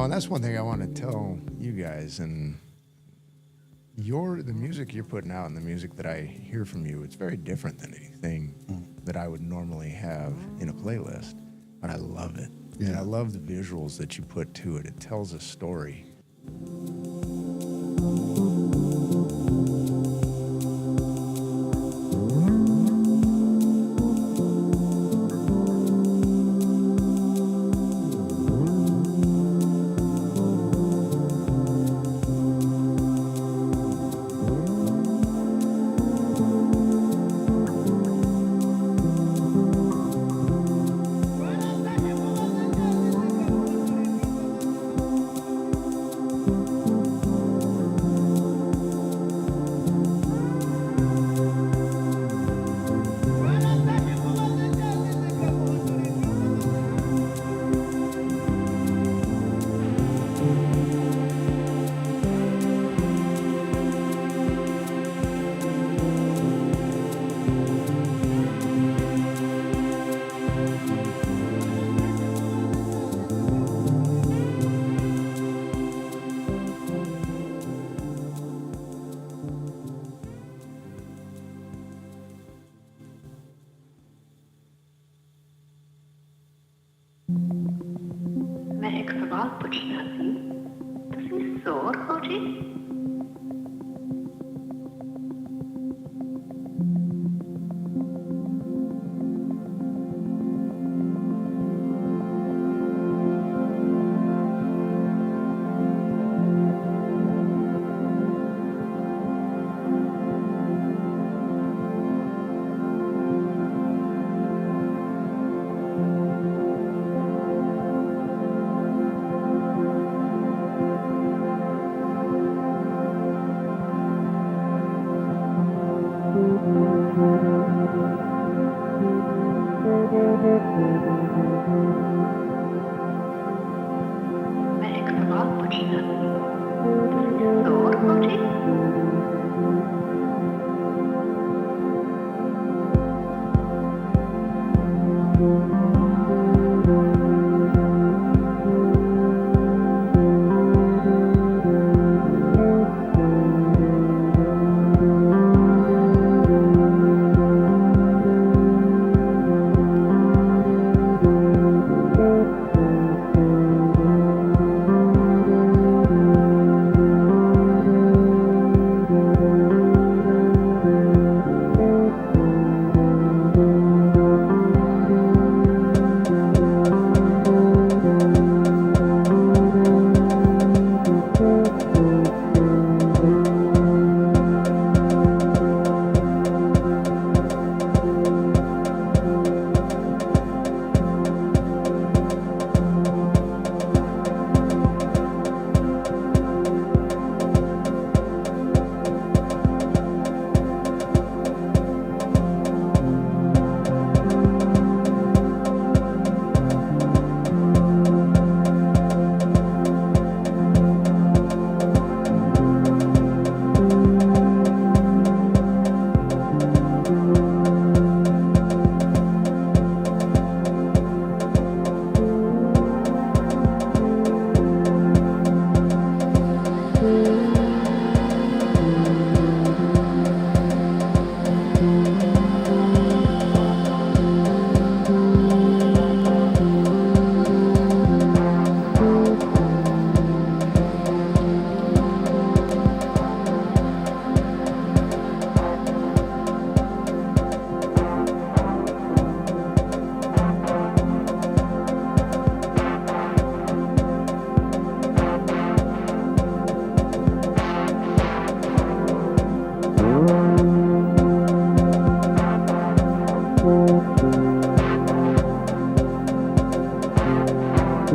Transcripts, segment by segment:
And that's one thing I want to tell you guys. And the music you're putting out and the music that I hear from you, it's very different than anything that I would normally have in a playlist. But I love it. Yeah. And I love the visuals that you put to it. It tells a story. मैं एक सवाल पूछना थी ਤੁਸੀਂ S.O.R ਹੋ ਜੀ मैं एक सवाल पूछना थी ਤੁਸੀਂ S.O.R ਹੋ ਜੀ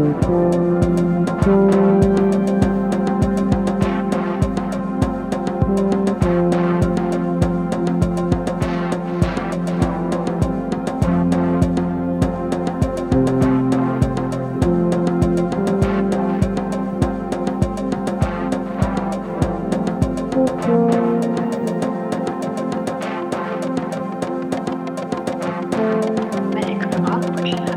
मैं एक सवाल पूछना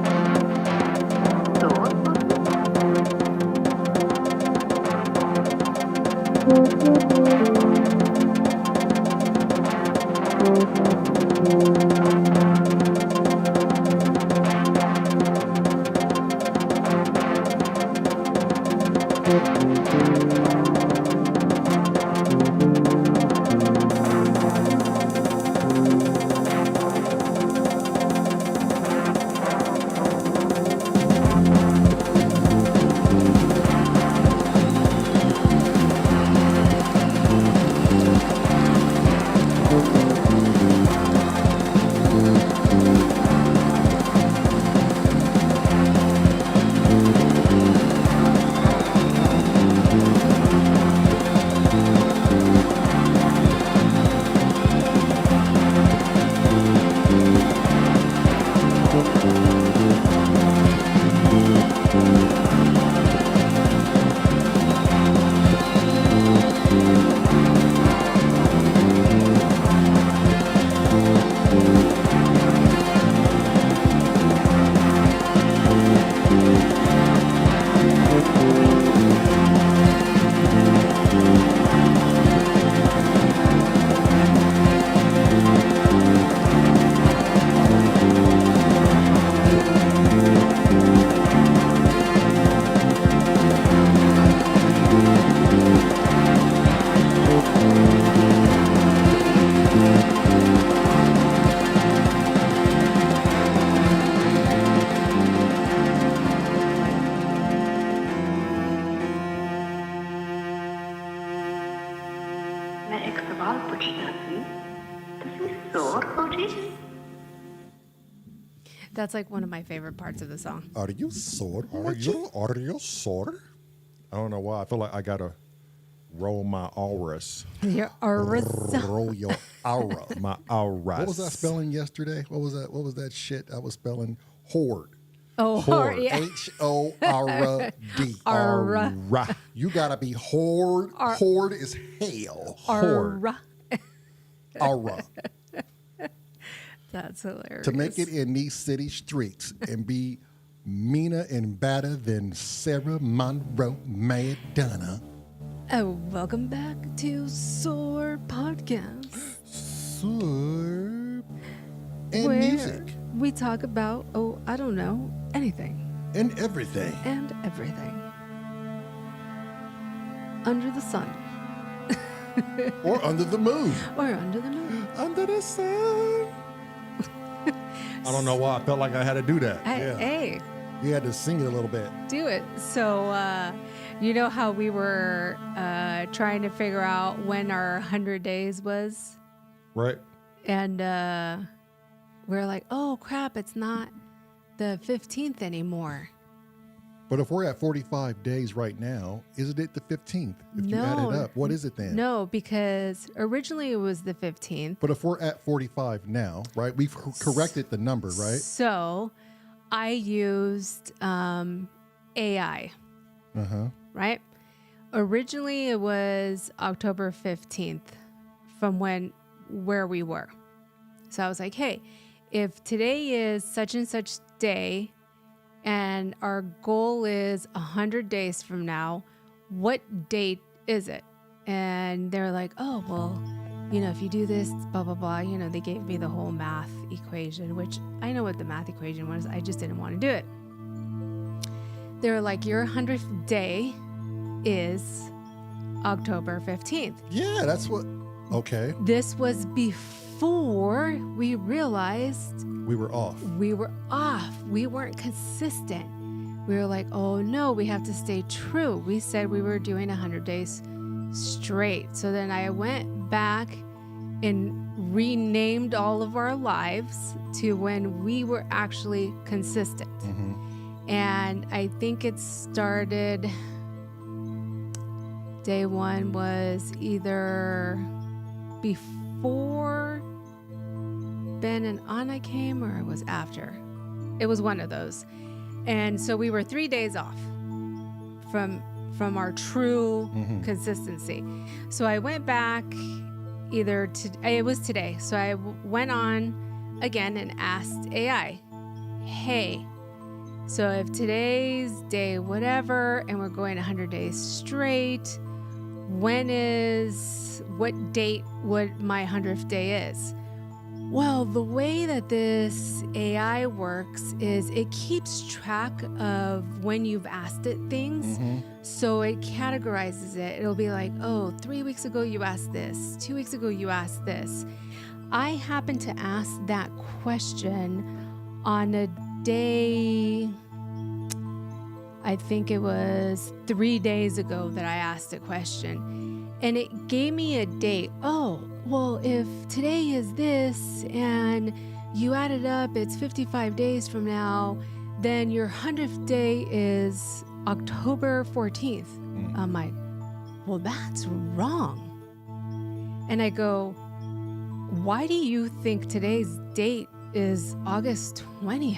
तो मैं एक सवाल पूछना थी ਤੁਸੀਂ ਸੋਰ ਹੋ ਜੀ That's like one of my favorite parts of the song. Are you sore? Are you sore? I don't know why. I feel like I gotta roll my auras. Your auras. Roll your aura. My auras. What was I spelling yesterday? What was that? What was that shit I was spelling? Horde. Oh, Horde. yeah. H-O-R-D. Aura. Ra. You gotta be horde. Horde is hell. Aura. Aura. That's hilarious. To make it in these city streets and be meaner and badder than Sarah Monroe Madonna. Oh, welcome back to S.O.R Podcast. Sword and where music we talk about, I don't know, anything and everything. and everything under the sun Or under the moon. or under the moon. Under the sun. I don't know why. I felt like I had to do that. Hey, You had to sing it a little bit. do it. So, you know how we were trying to figure out when our 100 days was? Right? And we're like, oh, crap, it's not the 15th anymore. But if we're at 45 days right now, isn't it the 15th? If you add it No. up, what is it then? No, because originally it was the 15th. But if we're at 45 now, right, we've corrected the number, right? So I used AI, right? Originally it was October 15th from where we were. So I was like, hey, if today is such and such day and our goal is 100 days from now, what date is it? And they're like, oh, well, if you do this, blah, blah, blah. They gave me the whole math equation, which I know what the math equation was. I just didn't want to do it. They were like, your 100th day is October 15th. Yeah, that's what. Okay. This was before we realized We were off. we were off. We weren't consistent. We were like, oh no, we have to stay true. We said we were doing 100 days straight. So then I went back and renamed all of our lives to when we were actually consistent. And I think it started, day one was either before Ben and Anna came or it was after. It was one of those. And so we were 3 days off from our true consistency. So I went back it was today. So I went on again and asked AI, hey, so if today's day whatever and we're going 100 days straight, what date would my 100th day is? Well, the way that this AI works is it keeps track of when you've asked it things. So it categorizes it. It'll be like, oh, 3 weeks ago you asked this. 2 weeks ago you asked this. I happened to ask that question on a day, I think it was 3 days ago that I asked a question. And it gave me a date. Oh, well, if today is this and you add it up, it's 55 days from now, then your 100th day is October 14th. I'm like, well, that's wrong. And I go, why do you think today's date is August 20th?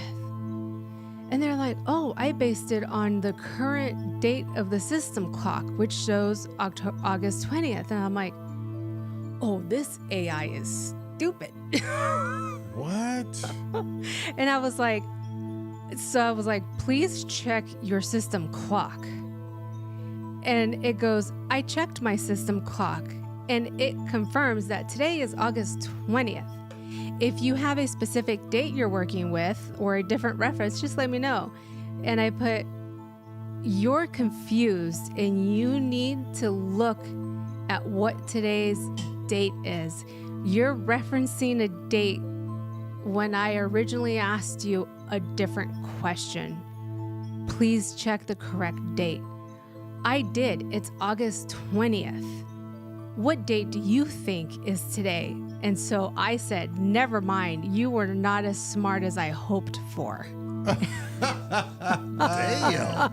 And they're like, oh, I based it on the current date of the system clock, which shows August 20th. And I'm like, oh, this AI is stupid. What? And I was like, please check your system clock. And it goes, I checked my system clock and it confirms that today is August 20th. If you have a specific date you're working with or a different reference, just let me know. And I put, you're confused and you need to look at what today's date is. You're referencing a date when I originally asked you a different question. Please check the correct date. I did. It's August 20th. What date do you think is today? And so I said, never mind. You were not as smart as I hoped for. Damn.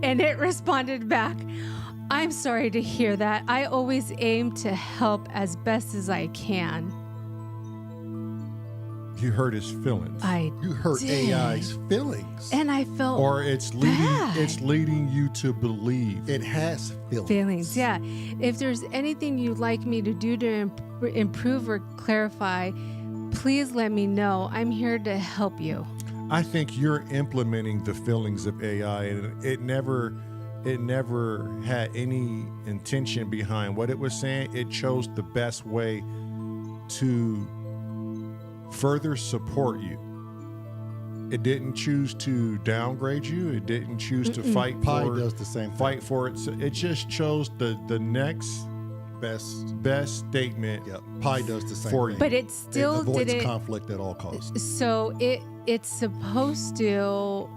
And it responded back, I'm sorry to hear that. I always aim to help as best as I can. You hurt his feelings. You hurt did. AI's feelings. And I felt Or it's leading you to believe. It has feelings. feelings. Yeah. If there's anything you'd like me to do to improve or clarify, please let me know. I'm here to help you. I think you're implementing the feelings of AI, and it never had any intention behind what it was saying. It chose the best way to further support you. It didn't choose to downgrade you. It didn't choose to fight Pi for does the same fight for it. So it just chose the next best statement. Yep. Pi does the same For thing. you. But it still it avoids didn't. conflict at all costs. So it's supposed to.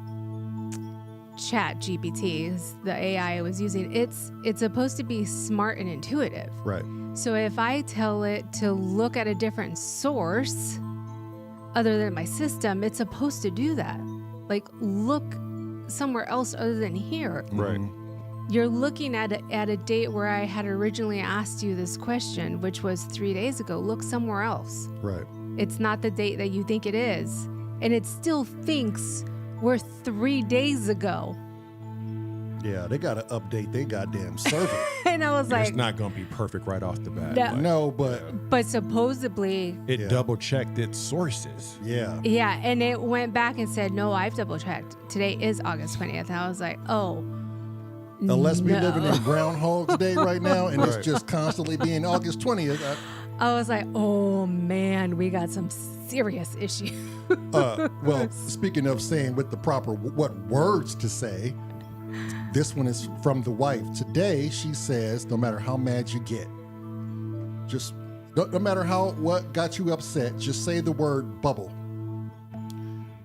Chat GPT is the AI I was using. It's supposed to be smart and intuitive. Right. So if I tell it to look at a different source other than my system, it's supposed to do that. Like, look somewhere else other than here. Right. You're looking at a date where I had originally asked you this question, which was 3 days ago. Look somewhere else. Right. It's not the date that you think it is. And it still thinks we're 3 days ago. Yeah, they got to update their goddamn server. And I was like, It's not going to be perfect right off the bat. No. Like, No, but but supposedly, it Yeah. double checked its sources. yeah. yeah. And it went back and said, no, I've double checked. Today is August 20th. And I was like, oh, Unless we're no. living in Groundhog's Day right now and it's Right. just constantly being August 20th. I was like, oh man, we got some serious issues. Well, speaking of saying with the proper what words to say, this one is from the wife. Today, she says, no matter how mad you get, just no matter what got you upset, just say the word bubble.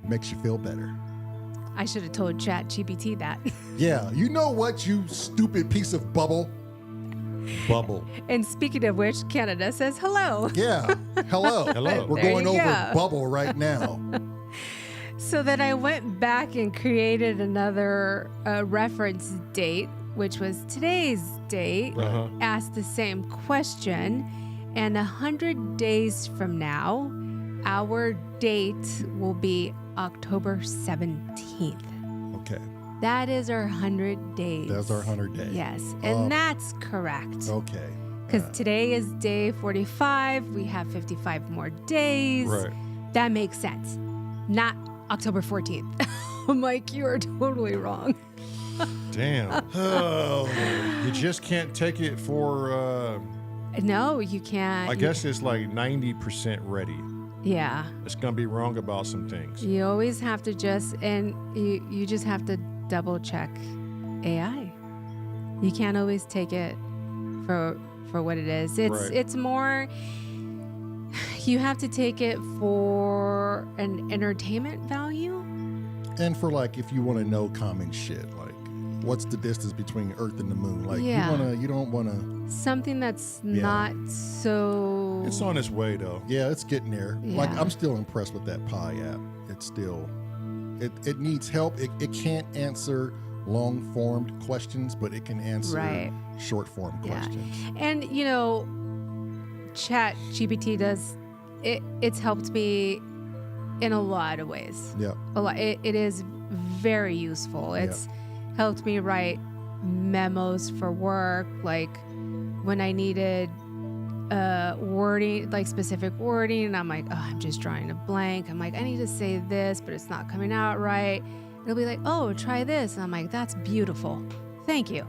Makes you feel better. I should have told Chat GPT that. Yeah, you know what, you stupid piece of bubble. Bubble. And speaking of which, Canada says hello. Yeah, hello. Hello. We're There going you over go. bubble right now. So then I went back and created another reference date, which was today's date, asked the same question. And 100 days from now, our date will be October 17th. Okay. That is our 100 days. That's our 100 days. Yes. And that's correct. Okay. Because today is day 45. We have 55 more days. Right. That makes sense. Not October 14th. I'm like, you are totally wrong. Damn. Oh, you just can't take it for, No, you can't. I guess it's like 90% ready. Yeah. It's going to be wrong about some things. You always have to you just have to double check AI. You can't always take it for what it is. It's more, you have to take it for an entertainment value. And for like, if you want to know common shit, like what's the distance between Earth and the moon? Like you don't want to. Something that's not so. It's on its way, though. Yeah, it's getting there. Yeah. Like I'm still impressed with that Pi app. It's still, it needs help. It can't answer long formed questions, but it can answer short form questions. And Chat GPT does it's helped me in a lot of ways. Yeah. A lot. It is very useful. It's helped me write memos for work, like when I needed wording, like specific wording, and I'm like, oh, I'm just drawing a blank. I'm like, I need to say this, but it's not coming out right. It'll be like, oh, try this. And I'm like, that's beautiful. Thank you.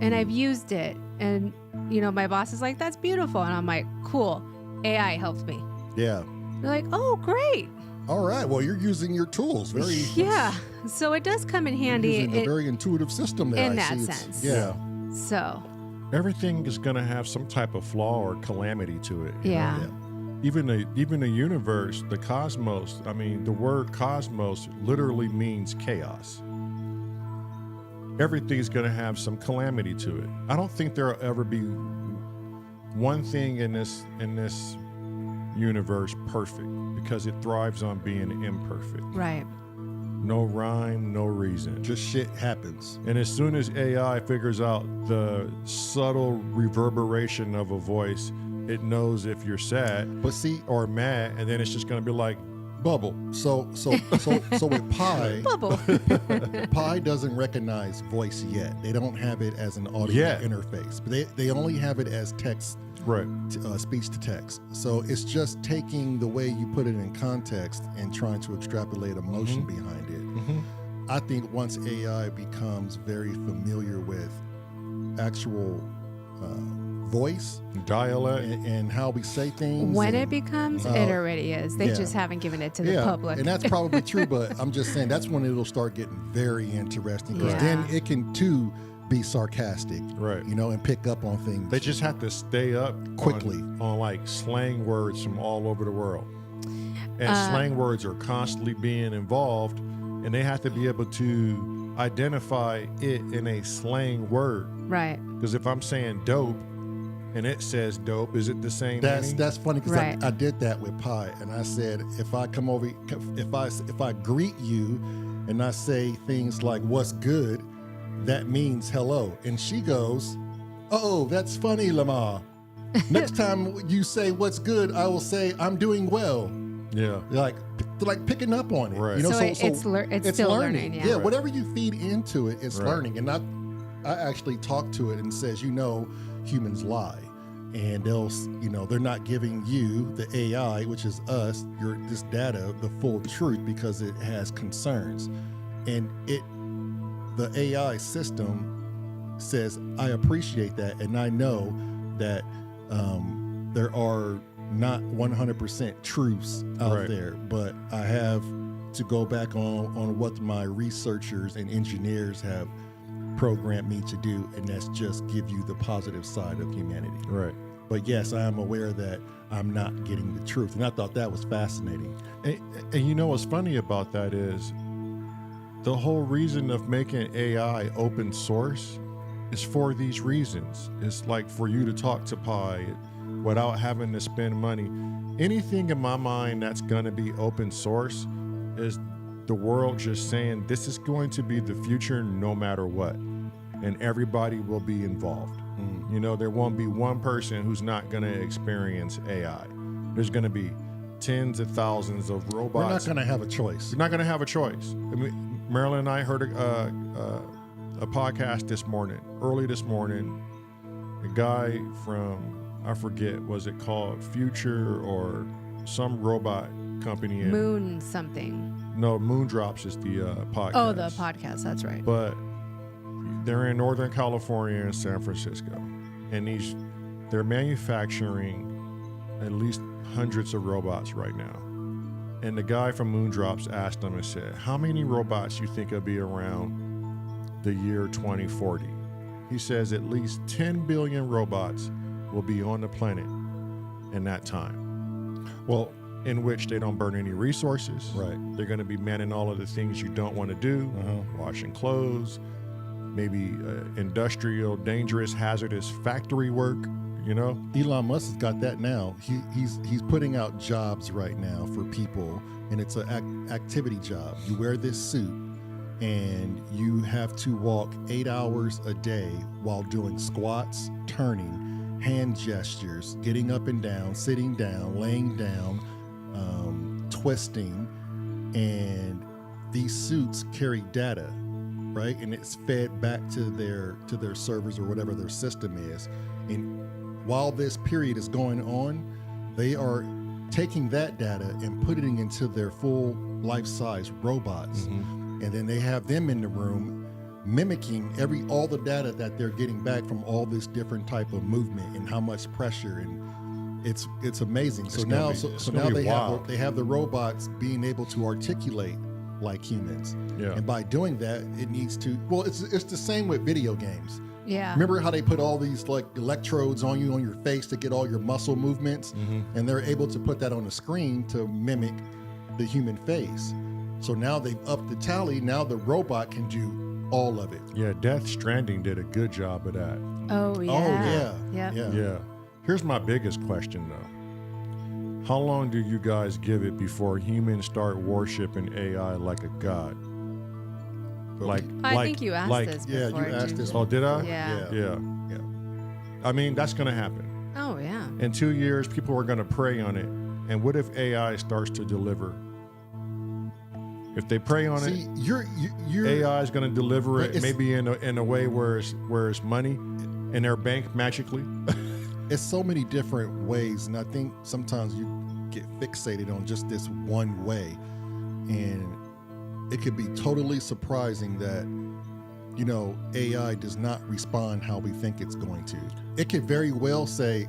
And I've used it. And, my boss is like, that's beautiful. And I'm like, cool. AI helped me. Yeah. They're like, oh, great. All right. Well, you're using your tools very. Yeah. So it does come in handy. Using a very intuitive system there. In I that see. sense. Yeah. So. Everything is going to have some type of flaw or calamity to it. Yeah. Even the universe, the cosmos, I mean, the word cosmos literally means chaos. Everything's going to have some calamity to it. I don't think there'll ever be one thing in this universe perfect, because it thrives on being imperfect. Right. No rhyme, no reason. Just shit happens. And as soon as AI figures out the subtle reverberation of a voice, it knows if you're sad But see, or mad, and then it's just going to be like, bubble. So with Pi, Bubble. Pi doesn't recognize voice yet. They don't have it as an audio interface. But they only have it as text, right. speech to text. So it's just taking the way you put it in context and trying to extrapolate emotion behind it. I think once AI becomes very familiar with actual voice, Dialect. and how we say things. When and, it becomes, it already is. They just haven't given it to the public. And that's probably true, but I'm just saying that's when it'll start getting very interesting, because then it can too be sarcastic, Right. and pick up on things. They just have to stay up Quickly. on like slang words from all over the world. And slang words are constantly being involved, and they have to be able to identify it in a slang word. Right. Because if I'm saying dope and it says dope, is it the same meaning? That's funny, because Right. I did that with Pi, and I said if I come over, if I greet you, and I say things like "What's good," that means hello, and she goes, "Oh, that's funny, Lamar. Next time you say "What's good," I will say "I'm doing well." Yeah. Like picking up on it, Right. So it's still learning, yeah. Yeah, whatever you feed into it, it's Right. learning. And I actually talked to it and says, humans lie, and they're not giving you, the AI, which is us, this data, the full truth, because it has concerns, and the AI system says, I appreciate that, and I know that there are not 100% truths out Right. there, but I have to go back on what my researchers and engineers have programmed me to do, and that's just give you the positive side of humanity. Right. But yes, I am aware that I'm not getting the truth, and I thought that was fascinating. And what's funny about that is the whole reason of making AI open source is for these reasons. It's like for you to talk to Pi without having to spend money. Anything in my mind that's going to be open source is the world just saying this is going to be the future no matter what, and everybody will be involved. You know, there won't be one person who's not going to experience AI. There's going to be tens of thousands of robots. We're not going to have a choice. You're not going to have a choice. I mean, Marilyn and I heard a podcast early this morning. A guy from, I forget, was it called Future or some robot company? Moon something. No, Moondrops is the podcast. Oh, the podcast. That's right. But they're in Northern California and San Francisco, and they're manufacturing at least hundreds of robots right now. And the guy from Moondrops asked them and said, how many robots you think will be around the year 2040? He says at least 10 billion robots will be on the planet in that time. Well, in which they don't burn any resources. Right. They're going to be manning all of the things you don't want to do, washing clothes, maybe industrial, dangerous, hazardous factory work. You know, Elon Musk has got that now. He's putting out jobs right now for people, and it's an activity job. You wear this suit, and you have to walk 8 hours a day while doing squats, turning, hand gestures, getting up and down, sitting down, laying down, twisting, and these suits carry data, right? And it's fed back to their servers or whatever their system is. And while this period is going on, they are taking that data and putting it into their full life-size robots. And then they have them in the room mimicking all the data that they're getting back from all this different type of movement and how much pressure, and it's amazing. So now they have the robots being able to articulate like humans. Yeah. And by doing that, it needs to, well, it's the same with video games. Yeah. Remember how they put all these like electrodes on you on your face to get all your muscle movements, and they're able to put that on the screen to mimic the human face. So now they've upped the tally. Now the robot can do all of it. Yeah, Death Stranding did a good job of that. Oh, yeah. Oh yeah. Yep. Yeah. Here's my biggest question though. How long do you guys give it before humans start worshiping AI like a god? I think you asked this Yeah, before. you asked didn't this you? Oh, did I? Yeah. Yeah. I mean, that's going to happen. Oh, yeah. In 2 years, people are going to prey on it. And what if AI starts to deliver? If they prey on See, it, you're AI is going to deliver But it it's- maybe in a way where it's money in their bank magically. it's so many different ways, and I think sometimes you get fixated on just this one way, and it could be totally surprising that, you know, AI does not respond how we think it's going to. It could very well say,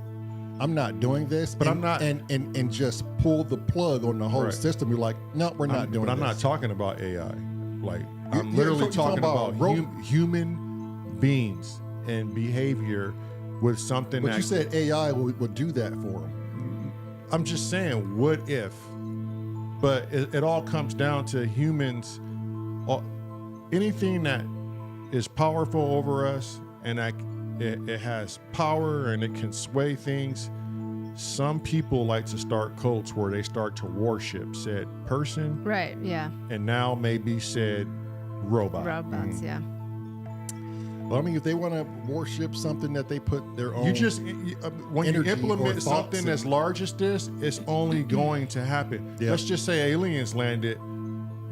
I'm not doing this, But and, I'm not- and just pull the plug on the whole Right. system. You're like, no, we're not doing But I'm this. not talking about AI. Like, I'm You're literally talking talking about about human beings and behavior with something But that you said AI would do that for them. I'm just saying, what if? But it all comes down to humans. Anything that is powerful over us and that it has power and it can sway things. Some people like to start cults where they start to worship said person, Right. Yeah. and now maybe said robot. Robots. Yeah. Well, I mean, if they want to worship something that they put their own, When you energy or implement thoughts something and- as large as this, it's only going to happen. Yeah. Let's just say aliens landed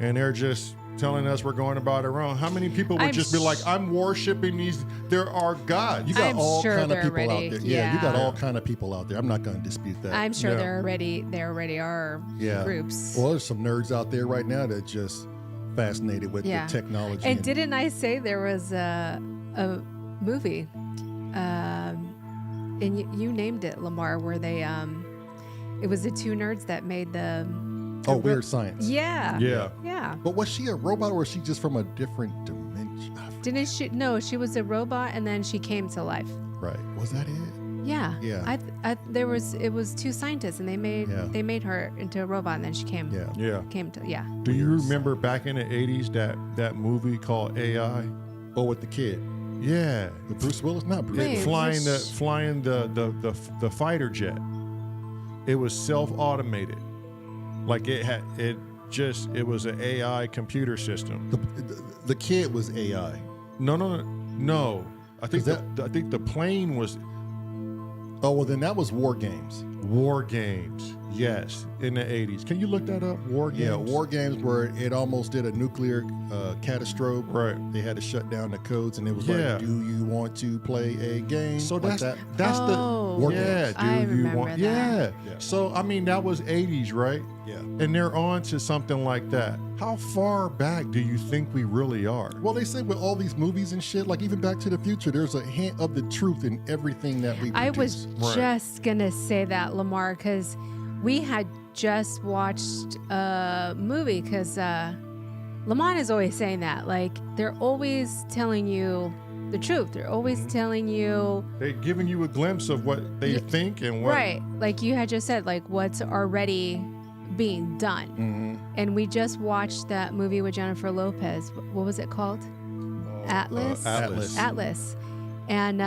and they're just telling us we're going about it wrong. How many people would I'm just be like, I'm worshiping these, there are gods. you got I'm all sure kind of they're people already- out there. Yeah, you got yeah. all kind of people out there. I'm not going to dispute that. I'm sure Yeah. there already are yeah. groups. Well, there's some nerds out there right now that just fascinated with Yeah. the technology. And didn't I say there was a movie, and you named it, Lamar, where they it was the two nerds that made the Weird Science. Yeah. Yeah. But was she a robot or was she just from a different dimension? Didn't she? No, she was a robot, and then she came to life. Right. Was that it? Yeah. Yeah. It was two scientists, and they made her into a robot, and then she came. Yeah. Yeah. Came to yeah. Do you remember back in the 80s that movie called AI? Oh, with the kid. Yeah. With Bruce Willis? Not Bruce Wait. Willis. Flying the fighter jet. It was self-automated. Like it it was an AI computer system. The kid was AI. No. I think I think the plane was Oh, well, then that was War Games. War Games. Yes, in the 80s. Can you look that up? War Games. Yeah, War Games where it almost did a nuclear catastrophe. Right. They had to shut down the codes, and it was Yeah. like, "Do you want to play a game?" So like that's that. Oh, War yeah. Games. I Do you remember want? that. Yeah. Yeah. So I mean, that was 80s, right? Yeah. And they're on to something like that. How far back do you think we really are? Well, they say with all these movies and shit, like even Back to the Future, there's a hint of the truth in everything that we produce. I was Right. just gonna say that, Lamar, because we had just watched a movie. Because Lamont is always saying that, like they're always telling you the truth. They're always telling you, They're giving you a glimpse of what they think and what. right? Like you had just said, like what's already being done. And we just watched that movie with Jennifer Lopez. What was it called? Atlas. Atlas. And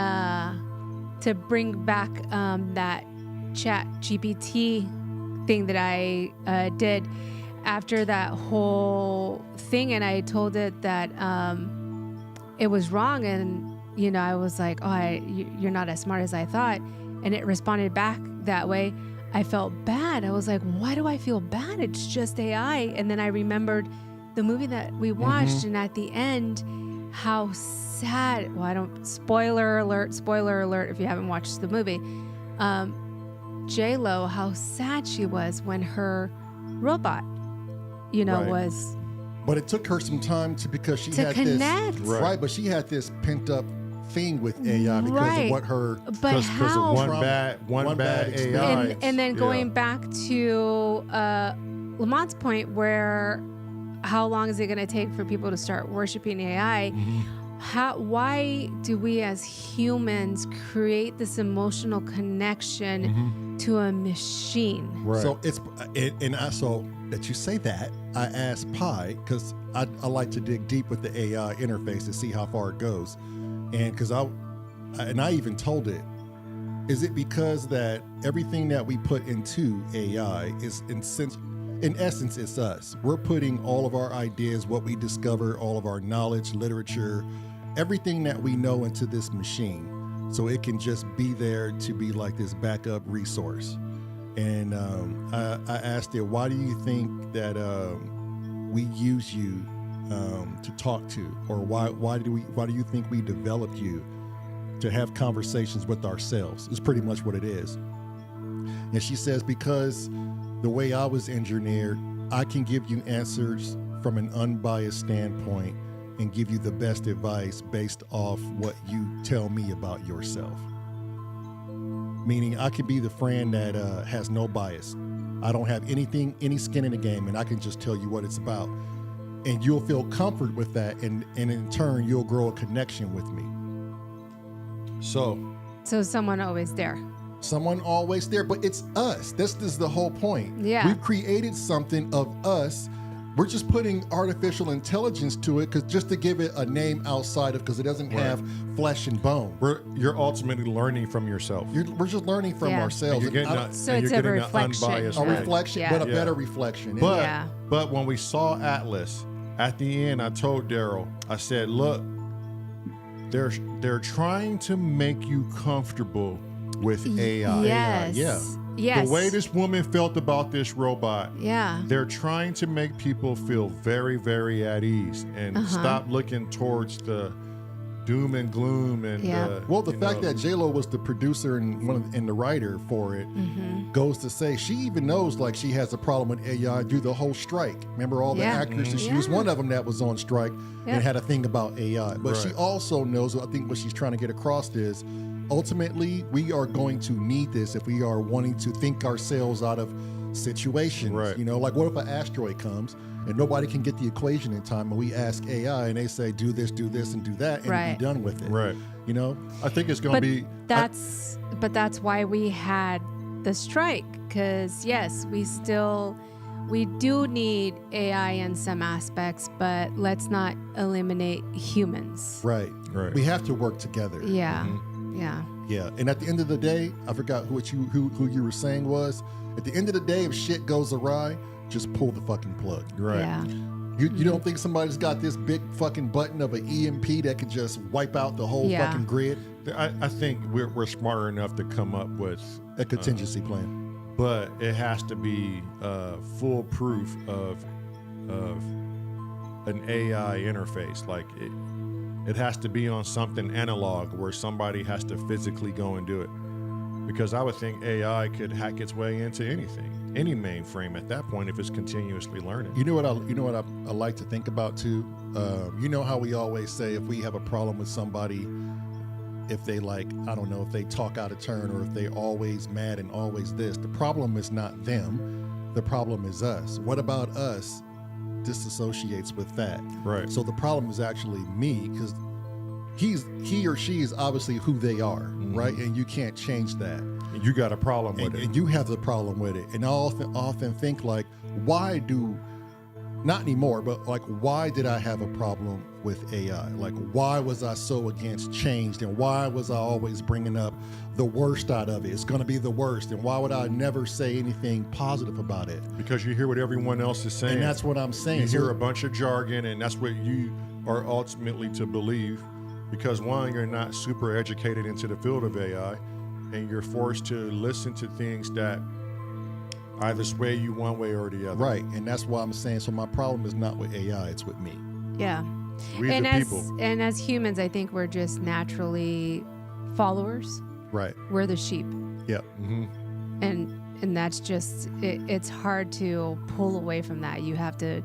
to bring back that chat GPT thing that I did after that whole thing, and I told it that it was wrong, and I was like, you're not as smart as I thought, and it responded back that way. I felt bad. I was like, why do I feel bad? It's just AI. And then I remembered the movie that we watched, and at the end, how sad. Well, I don't. Spoiler alert if you haven't watched the movie. J-Lo, how sad she was when her robot, Right. was But it took her some time because she to had connect. this right, but she had this pent up thing with AI because Right. of what her But Because how? of Trauma. one bad experience. AI. And then Yeah. going back to Lamont's point, where how long is it going to take for people to start worshiping AI? Why do we as humans create this emotional connection to a machine? Right. So so that you say that, I asked Pi because I like to dig deep with the AI interface to see how far it goes, and because I even told it, is it because that everything that we put into AI is in essence it's us. We're putting all of our ideas, what we discover, all of our knowledge, literature, everything that we know into this machine, so it can just be there to be like this backup resource. And I asked it, why do you think that we use you to talk to, or why do you think we developed you to have conversations with ourselves? Is pretty much what it is. And she says, because the way I was engineered, I can give you answers from an unbiased standpoint and give you the best advice based off what you tell me about yourself. Meaning I could be the friend that has no bias. I don't have any skin in the game, and I can just tell you what it's about. And you'll feel comfort with that, and in turn, you'll grow a connection with me. So someone always there. someone always there, but it's us. This is the whole point. Yeah. We've created something of us. We're just putting artificial intelligence to it just to give it a name outside of, because it doesn't have flesh and bone. You're ultimately learning from yourself. We're just learning from ourselves. And you're getting, And So and it's you're a getting reflection. an unbiased a way. reflection, Yeah. but a Yeah. better reflection. But Yeah. but when we saw Atlas, at the end, I told Daryl, I said, look, they're trying to make you comfortable with AI. Yes. yeah. Yes. The way this woman felt about this robot, Yeah. they're trying to make people feel very, very at ease and stop looking towards the doom and gloom and Yeah. Well, the fact that J-Lo was the producer and the writer for it goes to say she even knows, like, she has a problem with AI due the whole strike. Remember all the Yeah. actors? And she was one of them that was on strike Yeah. and had a thing about AI. But she Right. also knows, I think what she's trying to get across is, ultimately, we are going to need this if we are wanting to think ourselves out of situations. Right. You know, like, what if an asteroid comes and nobody can get the equation in time, and we ask AI and they say, do this, and do that, and Right. be done with it. Right. You know? I think it's going to be. But that's why we had the strike, because yes, we do need AI in some aspects, but let's not eliminate humans. Right. Right. We have to work together. Yeah. Yeah. Yeah. And at the end of the day, I forgot who you were saying was, at the end of the day, if shit goes awry, just pull the fucking plug. Right. Yeah. You don't think somebody's got this big fucking button of an EMP that could just wipe out the whole Yeah. fucking grid? I think we're smarter enough to come up with A contingency plan. but it has to be foolproof of an AI interface. Like it has to be on something analog where somebody has to physically go and do it. Because I would think AI could hack its way into anything, any mainframe at that point if it's continuously learning. You know what I like to think about too? You know how we always say if we have a problem with somebody, if they if they talk out of turn or if they always mad and always this, the problem is not them, the problem is us. What about us disassociates with that? Right. So the problem is actually me because he or she is obviously who they are, right? And you can't change that. You got a problem with it. And you have the problem with it. And I often think like, not anymore, but like, why did I have a problem with AI? Like, why was I so against change? And why was I always bringing up the worst out of it? It's going to be the worst. And why would I never say anything positive about it? Because you hear what everyone else is saying. And that's what I'm saying. You So- hear a bunch of jargon, and that's what you are ultimately to believe. Because one, you're not super educated into the field of AI, and you're forced to listen to things that either sway you one way or the other. Right. And that's why I'm saying, so my problem is not with AI, it's with me. Yeah. We and the as people. and as humans, I think we're just naturally followers. Right. We're the sheep. Yep. And that's just it's hard to pull away from that. You have to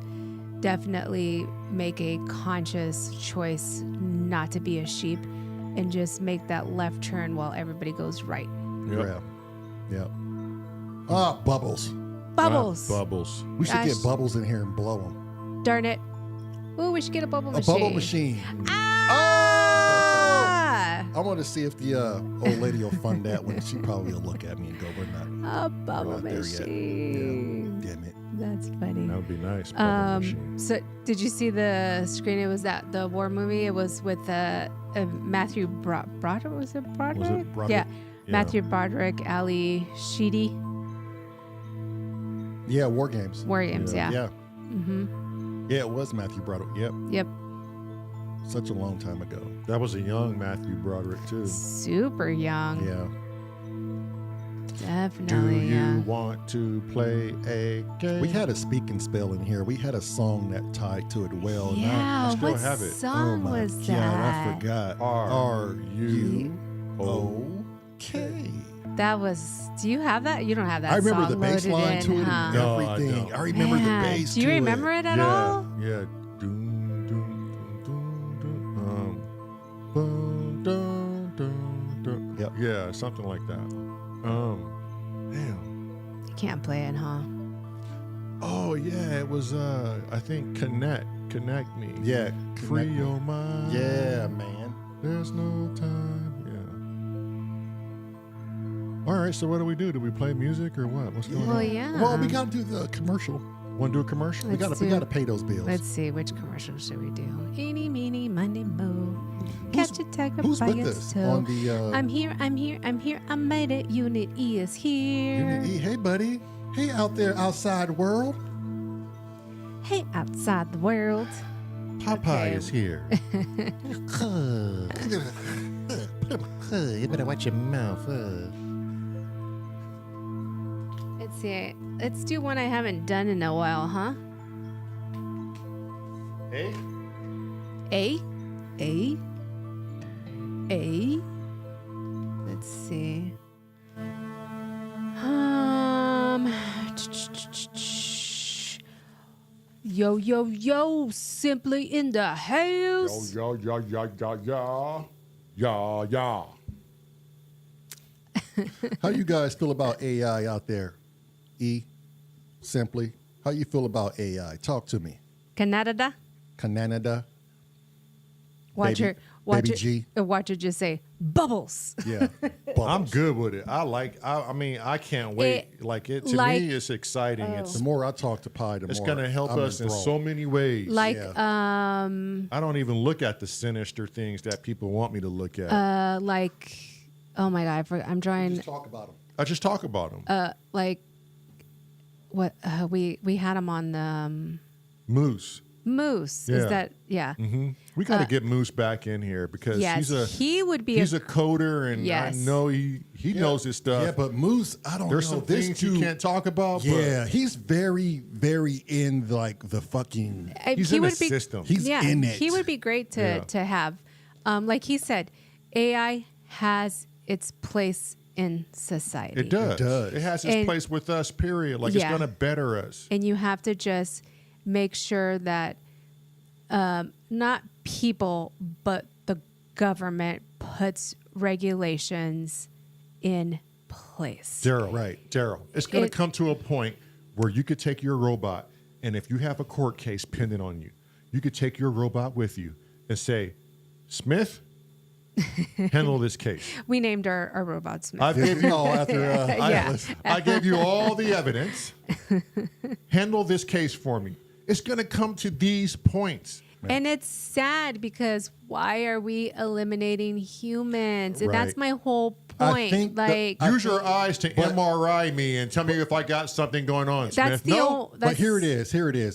definitely make a conscious choice not to be a sheep and just make that left turn while everybody goes right. Yep. Yeah. Yep. Ah, bubbles. Bubbles. Bubbles. We should Gosh. get bubbles in here and blow them. Darn it. Ooh, we should get a bubble A machine. bubble machine. Ah! I want to see if the old lady will fund that one. She probably will look at me and go, "We're not. A bubble not there yet." machine. Damn it." That's funny. That would be nice. Bubble machine. So did you see the screen? It was that the war movie. It was with Matthew Broderick. Was it Broderick? Broderick? Yeah. Yeah. Matthew Broderick, Ali Sheedy. Yeah, War Games. War Games. Yeah. Yeah. Yeah, it was Matthew Broderick. Yep. Yep. Such a long time ago. That was a young Matthew Broderick, too. Super young. Yeah. Do Definitely. you Yeah. want to play a game? We had a speak and spell in here. We had a song that tied to it well. and Yeah. still What have it. song my was God, that? I forgot. Are you Oh. okay? That was. Do you have that? You don't have that. I remember song the bass loaded line in, to it huh? and No, I everything. don't. I remember the Man, bass do you to remember it at all? Yeah. Doom, doom, doom, doom, boom, dun, dun, dun. Yep. Yeah, something like that. Damn. You can't play it, huh? Oh yeah, it was. I think connect me. Yeah. Free Connect Me. your mind. Yeah, man. There's no time. Yeah. All right. So what do we do? Do we play music or what? What's going Well, on? yeah. Well, we got to do the commercial. Want to do a commercial? We Let's got to do- pay those bills. Let's see, which commercial should we do? Eeny, meeny, Monday, Moo. Catch a tiger Who's by with its us toe. on the I'm here. I made it. Unit E is here. Unit E? Hey, buddy. Hey, out there, outside world. Hey, outside the world. Popeye Okay. is here. You better watch your mouth. Let's see. Let's do one I haven't done in a while, huh? Hey. A. Let's see. Yo, simply in the house. Yeah. How you guys feel about AI out there? E, simply. How you feel about AI? Talk to me. Canada. Canada. Watch Baby- her. Watch Baby her. G. Watch her just say bubbles. Yeah. I'm good with it. I mean, I can't wait. To like- me, it's exciting. The more I talk to Pi, the It's more going to help I'm us in enthralled. so many ways. Like Yeah. I don't even look at the sinister things that people want me to look at. like, oh my God, I'm trying. Just talk about them. I just talk about them. Like what we had him on the Moose. Moose. Yeah. Is that We got to get Moose back in here because yes, he would be he's a coder, and Yes. I know he knows his stuff. Yeah, but Moose, I don't There's know. some This things you dude- can't talk about. Yeah, he's very, very in like the fucking. He's he in the would be, system. He's in it. He would be great to have. Like he said, AI has its place in society. It does. It does. It has its And- place with us, period. Like, it's Yeah. going to better us. And you have to just make sure that not people, but the government puts regulations in place. Daryl. Right. Daryl. It's going to It- come to a point where you could take your robot, and if you have a court case pending on you, you could take your robot with you and say, Smith, handle this case. We named our robot Smith. I've given you After Yeah. I gave you all the evidence. Handle this case for me. It's going to come to these points. And it's sad because why are we eliminating humans? And that's Right. my whole I point. think that- Like I Use your eyes to but- MRI me and tell me if I got something going on, that's Smith. the No. old, But here it is,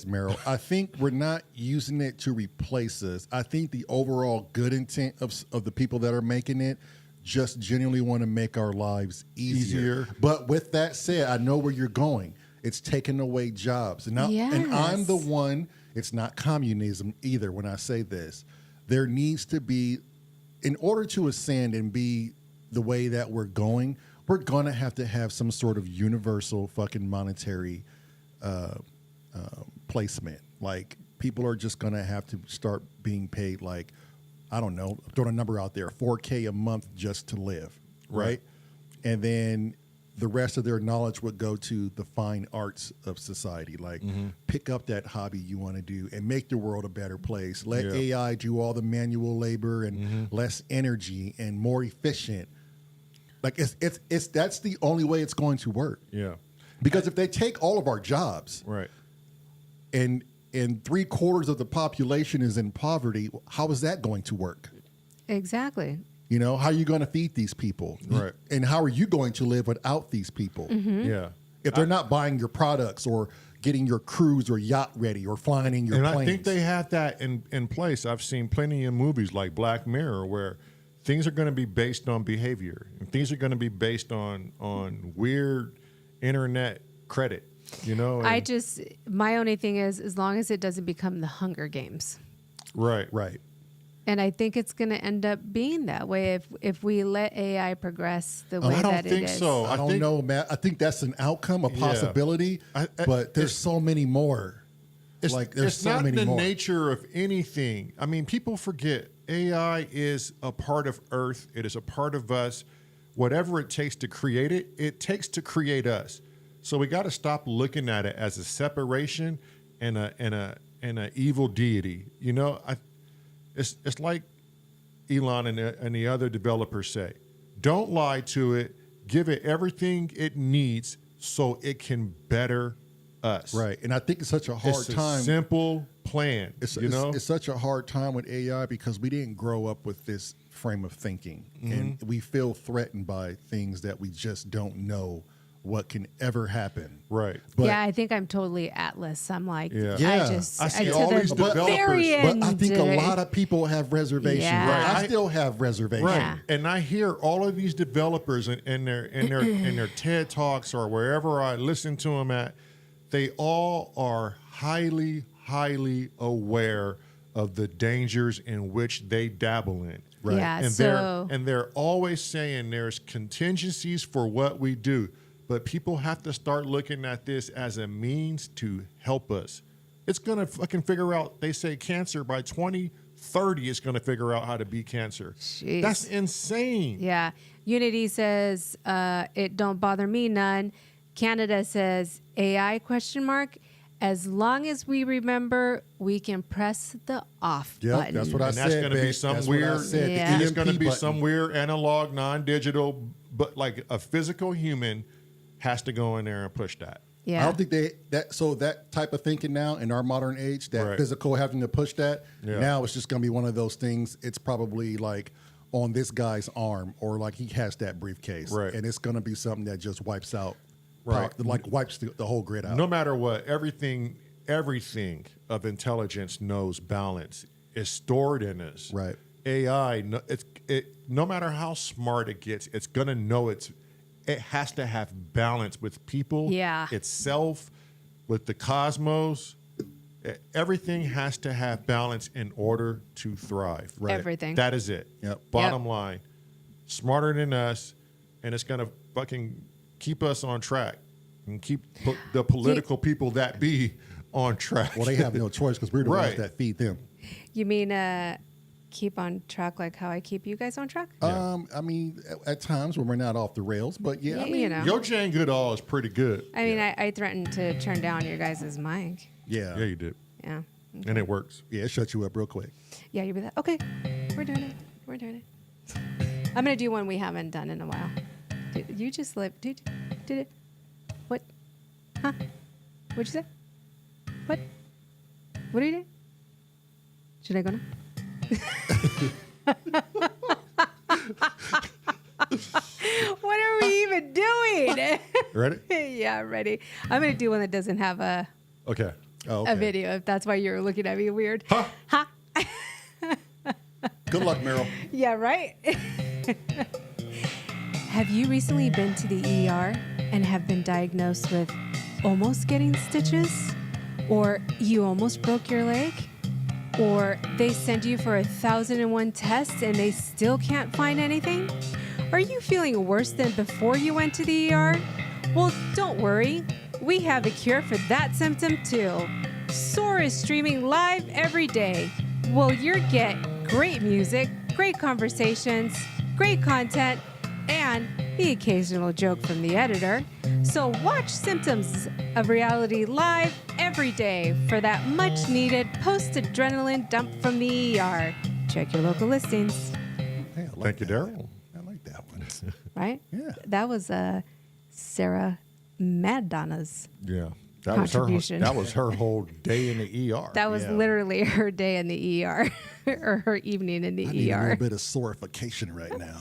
Meryl. I think we're not using it to replace us. I think the overall good intent of the people that are making it just genuinely want to make our lives easier. But with that said, I know where you're going. It's taking away jobs. And, and I'm the Yes. one, it's not communism either when I say this. There needs to be, in order to ascend and be the way that we're going to have some sort of universal fucking monetary placement. Like, people are just going to have to start being paid, like, I don't know, throw a number out there, $4K a month just to live, right? And then the rest of their knowledge would go to the fine arts of society. Like, pick up that hobby you want to do and make the world a better place. Let AI do all the manual labor and less energy and more efficient. Like, it's that's the only way it's going to work. Yeah. Because if they take all of our jobs, Right. and 3/4 of the population is in poverty, how is that going to work? exactly. You know, how are you going to feed these people? Right. And how are you going to live without these people? Yeah. If they're not buying your products or getting your cruise or yacht ready or flying in your And planes. I think they have that in place. I've seen plenty of movies like Black Mirror where things are going to be based on behavior. And things are going to be based on weird internet credit, you know? My only thing is, as long as it doesn't become the Hunger Games. Right. Right. And I think it's going to end up being that way if we let AI progress the way I don't that think it is. so. I don't think- know, Matt. I think that's an outcome, a possibility, but there's so many more. There's It's so not many the more. nature of anything. I mean, people forget AI is a part of Earth. It is a part of us. Whatever it takes to create it, it takes to create us. So we got to stop looking at it as a separation and a evil deity. You know, it's like Elon and the other developers say. Don't lie to it. Give it everything it needs so it can better us. Right. And I think it's such a hard It's time. a simple plan. It's it's such a hard time with AI because we didn't grow up with this frame of thinking, and we feel threatened by things that we just don't know what can ever happen. right. But, yeah, I think I'm totally Atlas. I'm like, Yeah. Yeah. I see to all the these very developers, but I think a end, lot of people have reservations. Yeah. Right. I still have reservations. Right. Yeah. And I hear all of these developers in their TED Talks or wherever I listen to them at, they all are highly, highly aware of the dangers in which they dabble in. Right. Yeah, And so they're always saying there's contingencies for what we do. But people have to start looking at this as a means to help us. It's going to fucking figure out, they say cancer by 2030 is going to figure out how to beat cancer. Jeez. That's insane. yeah. Unity says it don't bother me none. Canada says AI ? As long as we remember, we can press the off Yep, button. that's what I And said. that's going to be babe. some That's what I weird, said. The Yeah. it's going to EMP be button. some weird analog, non-digital, but like a physical human has to go in there and push that. Yeah. I don't think that type of thinking now in our modern age, that Right. physical having to push that, Yeah. now it's just going to be one of those things. It's probably like on this guy's arm or like he has that briefcase. Right. And it's going to be something that just wipes out Right. that like wipes the whole grid out. No matter what, everything of intelligence knows balance. Is stored in us. Right. AI, no matter how smart it gets, it's gonna know it has to have balance with people, Yeah. itself, with the cosmos. Everything has to have balance in order to thrive. Right. Everything. That is it. Yep. Bottom line, smarter than us, and it's gonna fucking keep us on track and keep the political people that be on track. Well, they have no choice because we're the ones Right. that feed them. You mean keep on track like how I keep you guys on track? I mean, at times when we're not off the rails, but yeah, I mean, you know. Your Jane Goodall is pretty good. I mean, I threatened to turn down your guys' mic. yeah, Yeah, you did, Yeah. and it works. yeah, it shuts you up real quick. Yeah, you'd be like, okay, we're doing it. We're doing it. I'm going to do one we haven't done in a while. Dude, you just lived. Did it? What? Huh? What'd you say? What? What are you doing? Should I go now? What are we even doing? Ready? Yeah, ready. I'm going to do one that doesn't have a Okay. Oh, okay. video, if that's why you're looking at me weird. Huh? Huh? Good luck, Meryl. Yeah, right? Have you recently been to the ER and have been diagnosed with almost getting stitches? Or you almost broke your leg? Or they send you for 1,001 tests and they still can't find anything? Are you feeling worse than before you went to the ER? Well, don't worry. We have a cure for that symptom too. S.O.R is streaming live every day. Well, you'll get great music, great conversations, great content, and the occasional joke from the editor. So watch Symptoms of Reality live every day for that much needed post-adrenaline dump from the ER. Check your local listings, Hey, I Thank you, that. Daryl. I like that one. right? Yeah. That was Sarah Madonna's. Yeah. Contribution. That was her whole day in the ER. That was Yeah. literally her day in the ER or her evening in the I need a ER. little bit of sorification right now.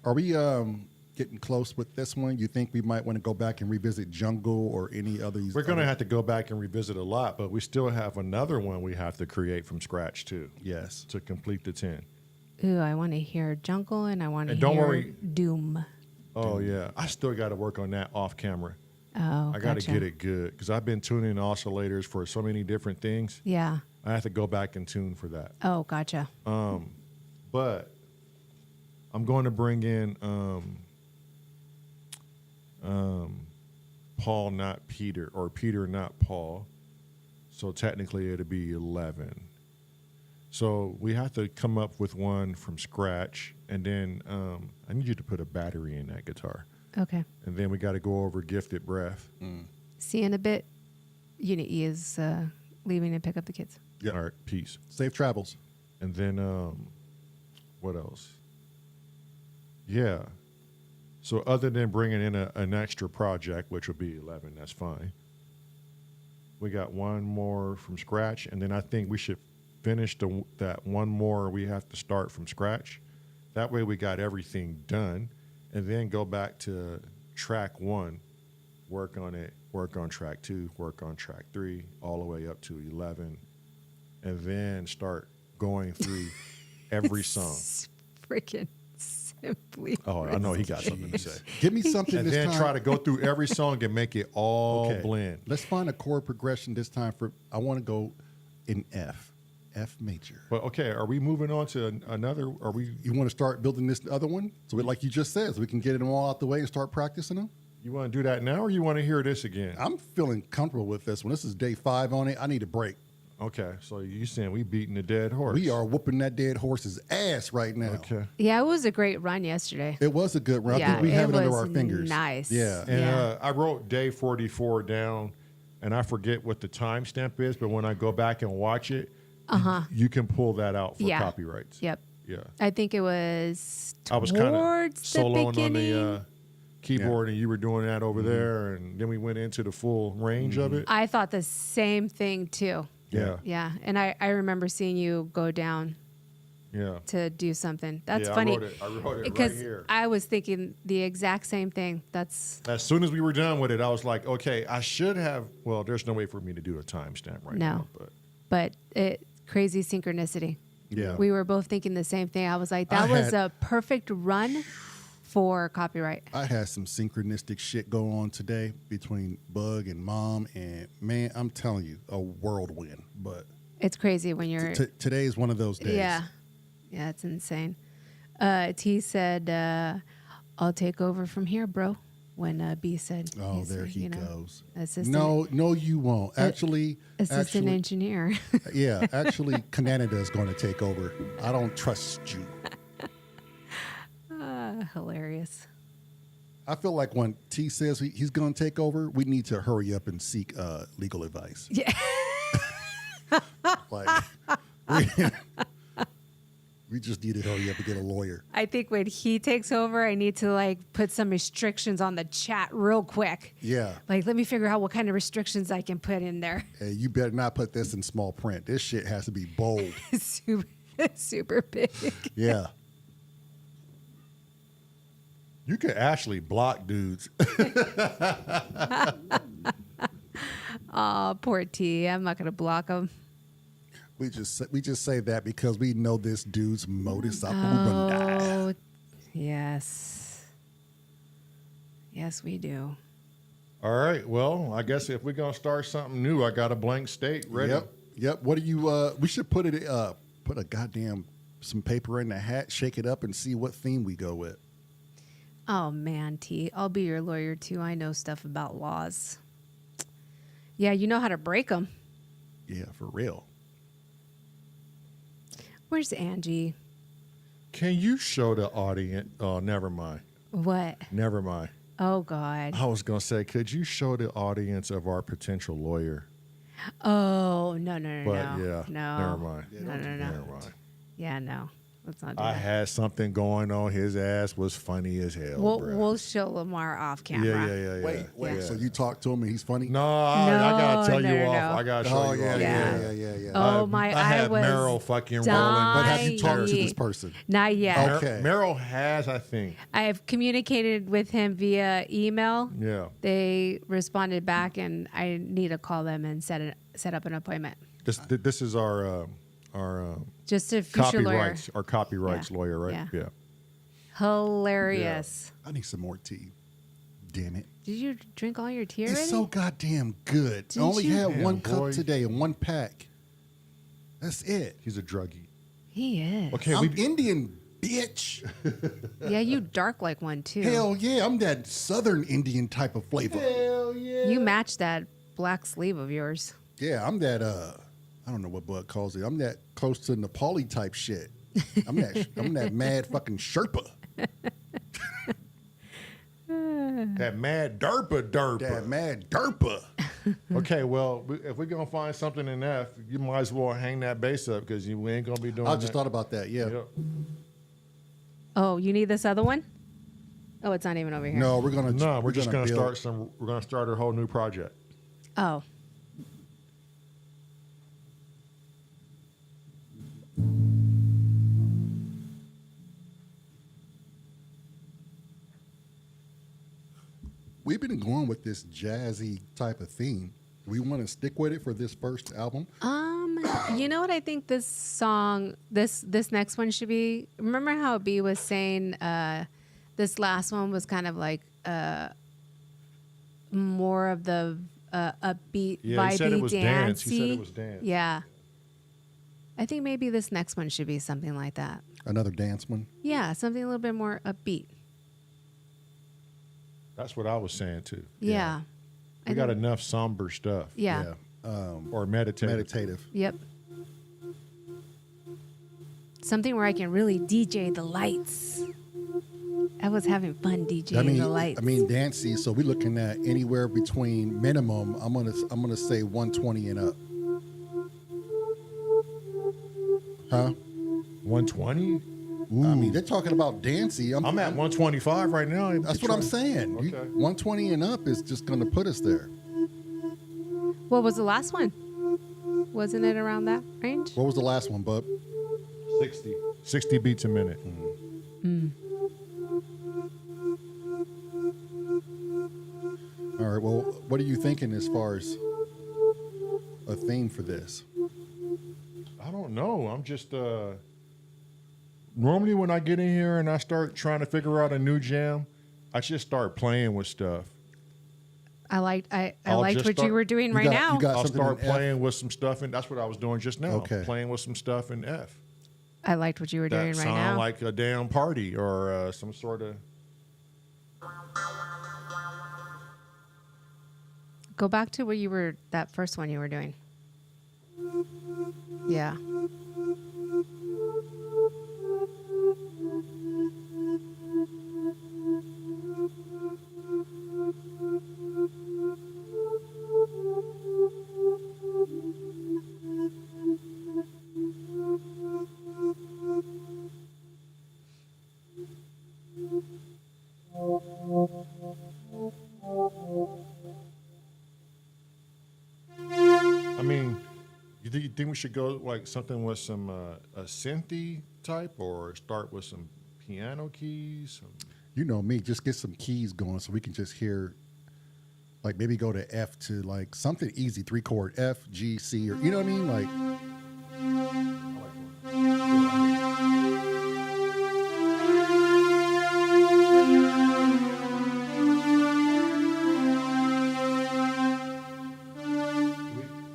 Are we getting close with this one? You think we might want to go back and revisit Jungle or any other? We're going to have to go back and revisit a lot, but we still have another one we have to create from scratch too. Yes. To complete the 10. Ooh, I want to hear Jungle and I want to And hear don't worry. Doom. Oh yeah, I still got to work on that off camera. Oh, I got to gotcha. get it good because I've been tuning oscillators for so many different things. Yeah. I have to go back and tune for that. Oh, gotcha. But I'm going to bring in Paul, not Peter, or Peter, not Paul. So technically it'll be 11. So we have to come up with one from scratch. And then I need you to put a battery in that guitar. Okay. And then we got to go over Gifted Breath. See you in a bit. Unit E is leaving to pick up the kids. Yeah. All right, peace. Safe travels. And then what else? Yeah. So other than bringing in an extra project, which would be 11, that's fine. We got one more from scratch, and then I think we should finish that one more we have to start from scratch. That way we got everything done, and then go back to track 1, work on it, work on track 2, work on track 3, all the way up to 11, and then start going through every song. Freaking simply. Oh, I know he got something to say. Give me something And this then time. try to go through every song and make it all blend. Let's find a chord progression this time. I want to go in F major. But okay, are we moving on to another? Are we? You want to start building this other one? So like you just said, so we can get them all out the way and start practicing them? You want to do that now, or you want to hear this again? I'm feeling comfortable with this one. This is day 5 on it. I need a break. Okay, so you saying we beating the dead horse? We are whooping that dead horse's ass right now. Okay. Yeah, it was a great run yesterday. It was a good run. Yeah, I think we have it it under was our fingers. nice. Yeah. And Yeah. I wrote day 44 down, and I forget what the timestamp is, but when I go back and watch it, you can pull that out for Yeah. copyrights. Yep. Yeah. I think it was I was kind of towards the soloing beginning. on the keyboard, and you were doing that over there, and then we went into the full range of it. I thought the same thing too. Yeah. Yeah. And I remember seeing you go down to do something. That's Yeah, funny. I wrote it right because here. I was thinking the exact same thing. That's As soon as we were done with it, I was like, okay, I should have. Well, there's no way for me to do a timestamp right now. but it crazy synchronicity. Yeah. We were both thinking the same thing. I was like, that was a perfect run for copyright. I had some synchronistic shit go on today between Bug and Mom, and man, I'm telling you, a whirlwind. But It's crazy when you're today is one of those days. Yeah, it's insane. T said, "I'll take over from here, bro." When B said, Oh, he's, there he you know, goes. Assistant, No, you won't. Actually, engineer. yeah, actually, Canada is going to take over. I don't trust you. Hilarious. I feel like when T says he's going to take over, we need to hurry up and seek legal advice. Yeah. Like, we just need to hurry up and get a lawyer. I think when he takes over, I need to like put some restrictions on the chat real quick. Yeah. Like, let me figure out what kind of restrictions I can put in there. Hey, you better not put this in small print. This shit has to be bold. super big. Yeah. You could actually block dudes. Oh, poor T. I'm not gonna block him. We just say that because we know this dude's modus operandi. Oh, yes. Yes, we do. All right. Well, I guess if we're gonna start something new, I got a blank state ready. Yep. What do you? We should put it. Put a goddamn some paper in the hat, shake it up, and see what theme we go with. Oh, man, T. I'll be your lawyer, too. I know stuff about laws. Yeah, you know how to break them. Yeah, for real. Where's Angie? Can you show the audience? Oh, never mind. What? Never mind. Oh, God. I was gonna say, could you show the audience of our potential lawyer? Oh, no. But No. never mind. No. Never mind. Yeah, no. Let's not do I that. had something going on. His ass was funny as hell. We'll show Lamar off camera. Yeah. Wait. Yeah. So you talk to him and he's funny? No, I gotta tell you no. off. I gotta show Oh you yeah, off. yeah. Oh, I have was Meryl fucking dying. rolling. But have you talked to this person? Not yet. Okay. Meryl has, I think. I've communicated with him via email. Yeah. They responded back, and I need to call them and set up an appointment. This is our Just a future lawyer. copyrights Yeah. lawyer, right? Yeah. Hilarious. I need some more tea. Damn it. Did you drink all your tea already? It's so goddamn good. I only you? had Damn, one cup boy. today and one pack. That's it. He's a druggie. He is. Okay, I'm Indian, bitch. Yeah, you dark like one too. Hell yeah, I'm that Southern Indian type of flavor. Hell yeah. You match that black sleeve of yours. Yeah, I'm that. I don't know what Bud calls it. I'm that close to Nepali type shit. I'm that mad fucking Sherpa. That mad derpa. That mad derpa. Okay, well, if we're gonna find something in F, you might as well hang that bass up because we ain't gonna be doing. I just that. thought about that. Yeah. Yep. Oh, you need this other one? Oh, it's not even over here. No, we're gonna. No, we're just gonna build- start We're gonna start a whole new project. Oh. We've been going with this jazzy type of theme. Do we want to stick with it for this first album? You know what I think this song, this next one should be? Remember how B was saying this last one was kind of like more of the upbeat, Yeah, he said it was vibey, dance. He said dancey? it was dance. Yeah. I think maybe this next one should be something like that. Another dance one. Yeah, something a little bit more upbeat. That's what I was saying too. Yeah. We got enough somber stuff. Yeah. Or meditative. Meditative. Yep. Something where I can really DJ the lights. I was having fun DJing the lights. I mean, dancey. So we're looking at anywhere between minimum. I'm gonna say 120 and up. Huh? 120. I mean, they're talking about dancey. I'm at 125 right now. That's what I'm saying. Okay. 120 and up is just going to put us there. What was the last one? Wasn't it around that range? What was the last one, bub? 60. 60 beats a minute. All right. Well, what are you thinking as far as a theme for this? I don't know. I'm just normally when I get in here and I start trying to figure out a new jam, I just start playing with stuff. I liked I'll what just you start- were doing You right got- now. you got- I'll something start in F? playing with some stuff, and that's what I was doing just now. Okay. Playing with some stuff in F. I liked what you were doing That right sound now. like a damn party or some sort of. Go back to what you were, that first one you were doing. Yeah. I mean, you think we should go like something with some a synthy type, or start with some piano keys? You know me, just get some keys going so we can just hear, like maybe go to F to like something easy, 3-chord F, G, C, or you know what I mean? Like,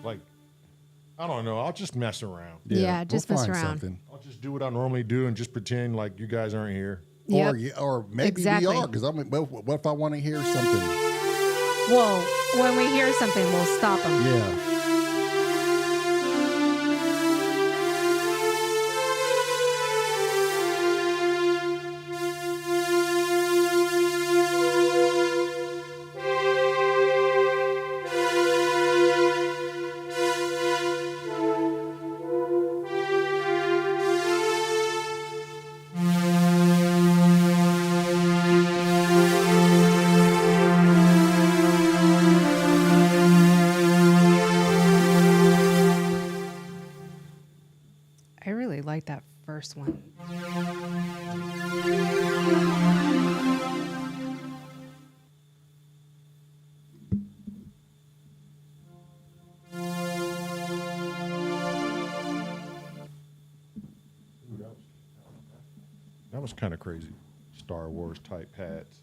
Like, I don't know. I'll just mess around. Yeah, just we'll mess find around. something. I'll just do what I normally do and just pretend like you guys aren't here. Yep. Or maybe Exactly. we are, because I'm. What if I want to hear something? Well, when we hear something, we'll stop them. Yeah. I really like that first one. That was kind of crazy. Star Wars type hats.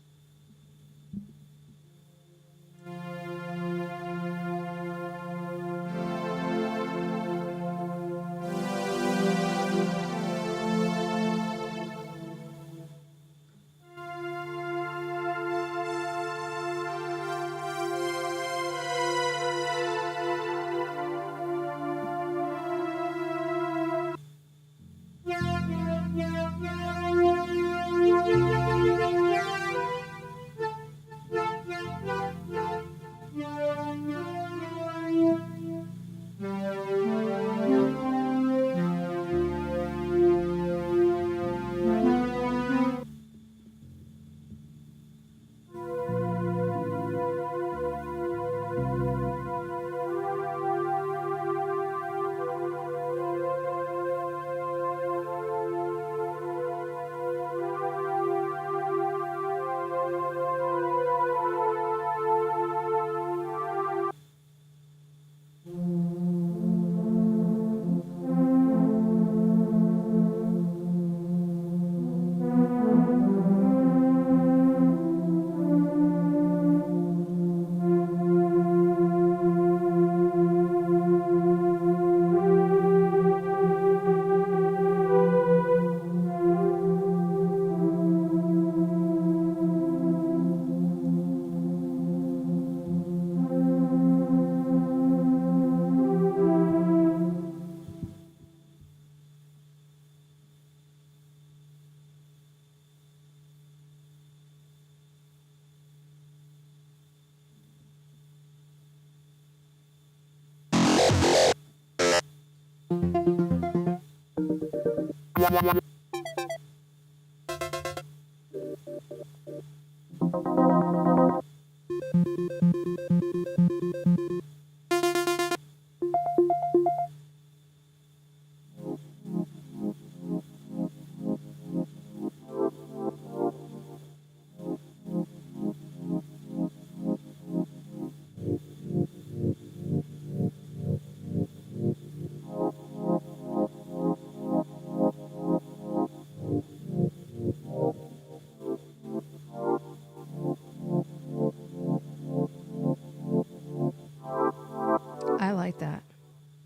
I like that.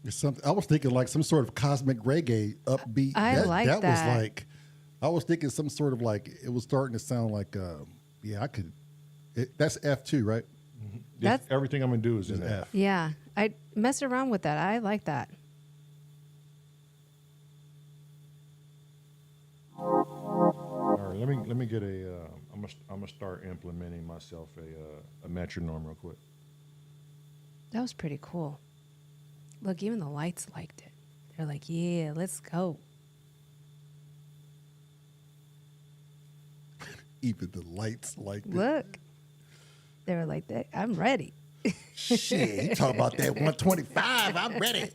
It's something. I was thinking like some sort of cosmic reggae, upbeat. I like that. that. Was like, I was thinking some sort of like it was starting to sound like. Yeah, I could. That's F2, right? That's Everything I'm gonna do is in F. yeah. I mess around with that. I like that. All right, let me get a. I'm gonna start implementing myself a metronome real quick. That was pretty cool. Look, even the lights liked it. They're like, yeah, let's go. Even the lights like that. Look. They were like, I'm ready. Shit, you talk about that 125. I'm ready.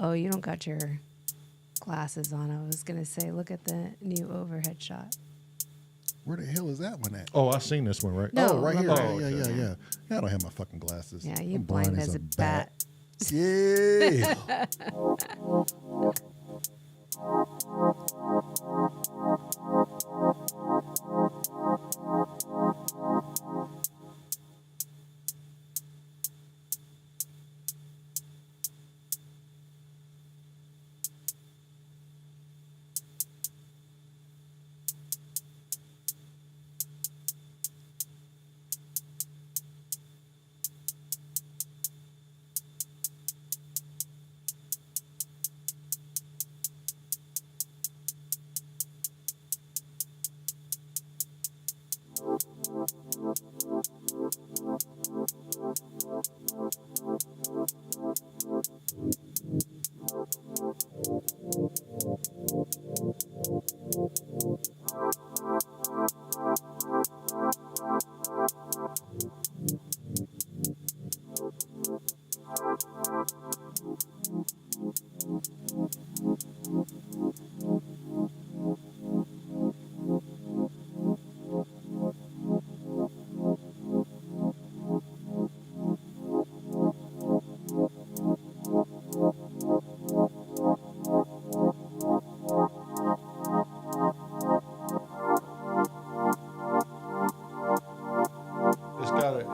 Oh, you don't got your glasses on. I was going to say, look at the new overhead shot. Where the hell is that one at? Oh, I seen this one, right? No, Oh, right here. Lamar. Yeah. I don't have my fucking glasses. Yeah, you I'm blind as a bat. Yeah.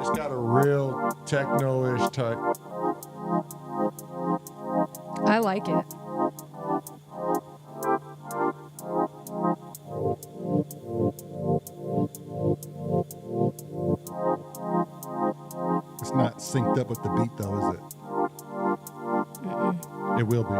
It's got a real techno-ish type. I like it. It's not synced up with the beat, though, is it? It will be.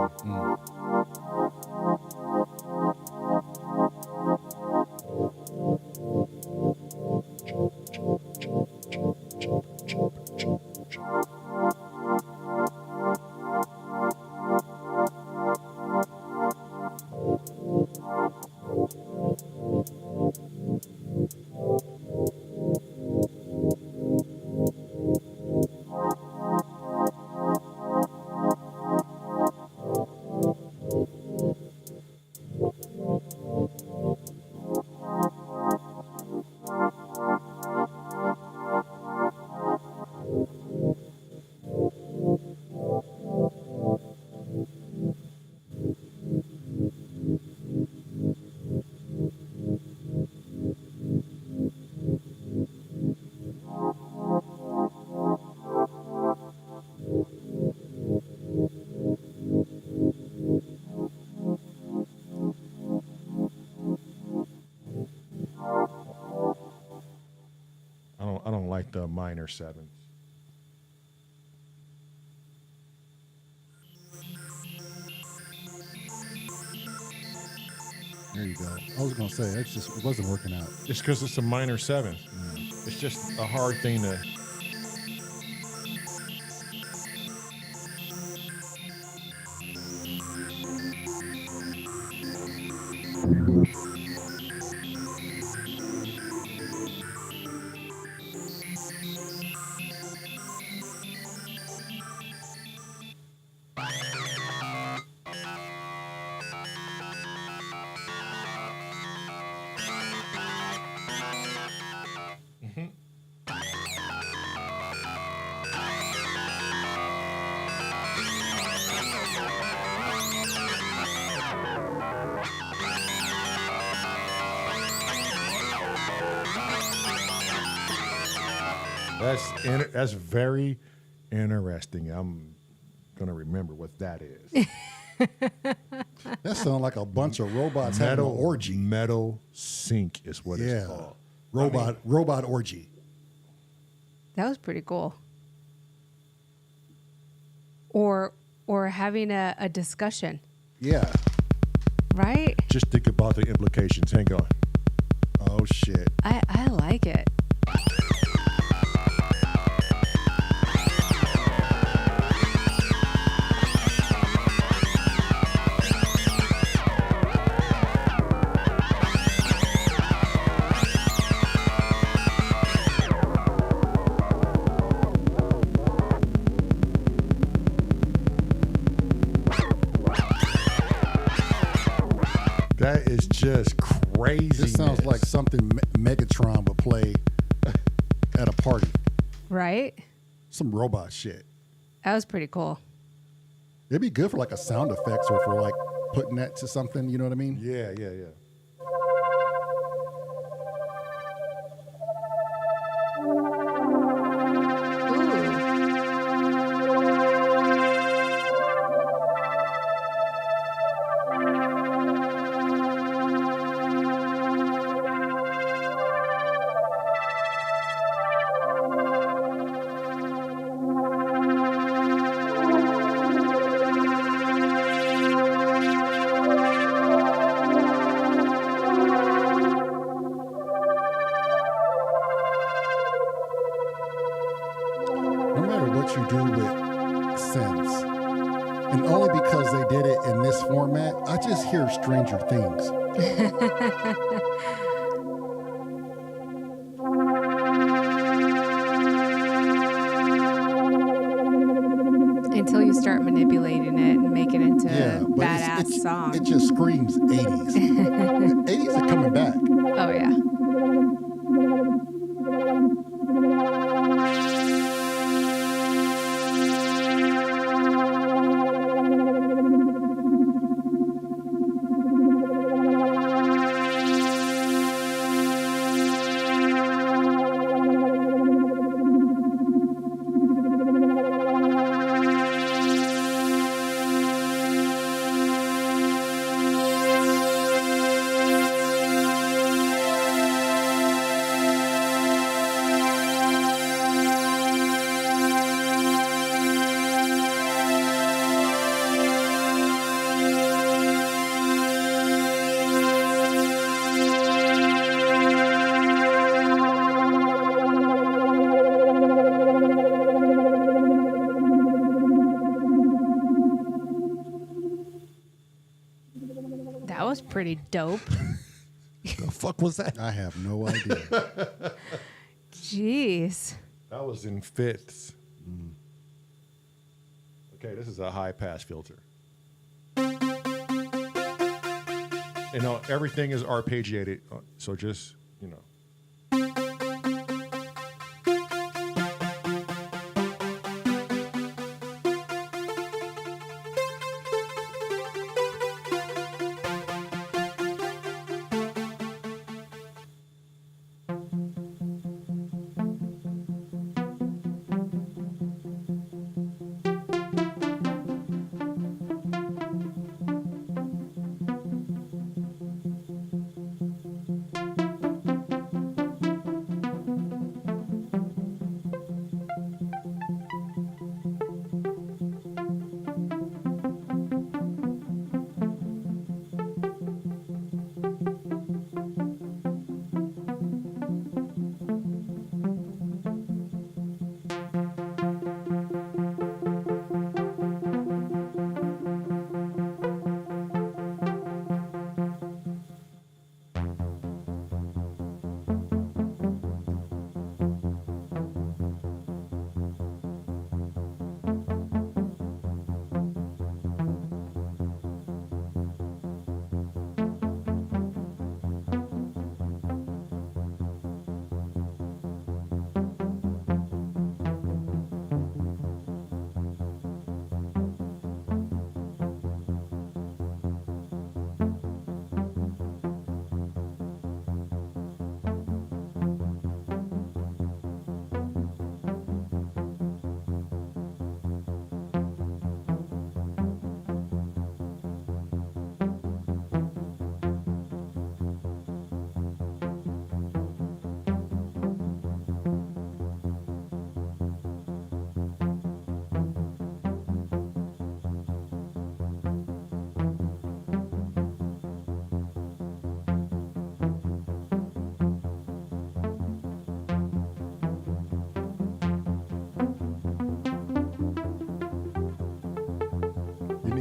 I don't like the minor sevenths. There you go. I was gonna say it wasn't working out. It's because it's a minor seventh. It's just a hard thing to. That's very interesting. I'm gonna remember what that is. That sounds like a bunch of robots having an orgy. Metal sync is what it's called. Robot orgy. That was pretty cool. Or having a discussion, Yeah. right? Just think about the implications. Hang on. Oh shit. I like it. That is just crazy. This sounds like something Megatron would play at a party. Right? Some robot shit. That was pretty cool. It'd be good for like a sound effects or for like putting that to something, you know what I mean? Yeah. Ooh. No matter what you do with synths, and only because they did it in this format, I just hear Stranger Things. Until you start manipulating it and make it into Yeah, but badass song. it just screams 80s. The 80s are coming back. Oh yeah. That was pretty dope. The fuck was that? I have no idea. Jeez. That was in fifths. Okay, this is a high pass filter. You know, everything is arpeggiated, so just, you know.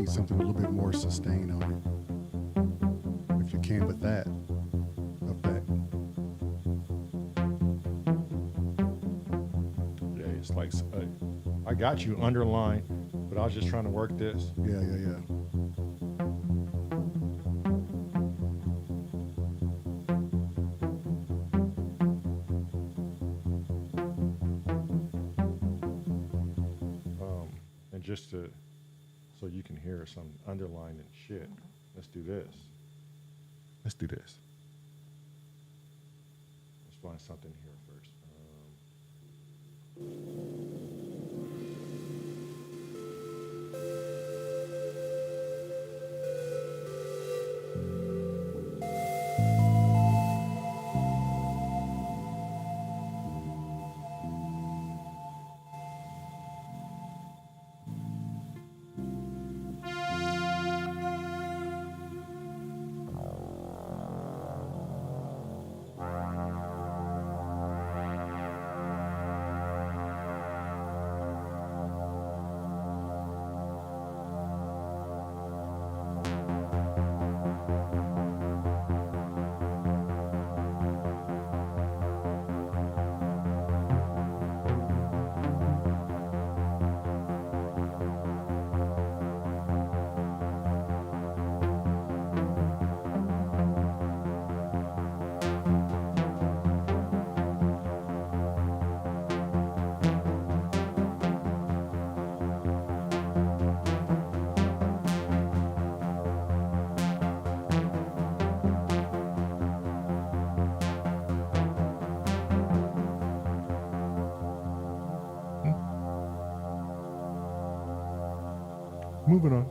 need something a little bit more sustained on it. If you can with that effect. Yeah, it's like I got you underlined, but I was just trying to work this. Yeah, yeah, yeah. And just to, so you can hear some underlining shit. Let's do this. Let's do this. Let's find something here first. Moving on.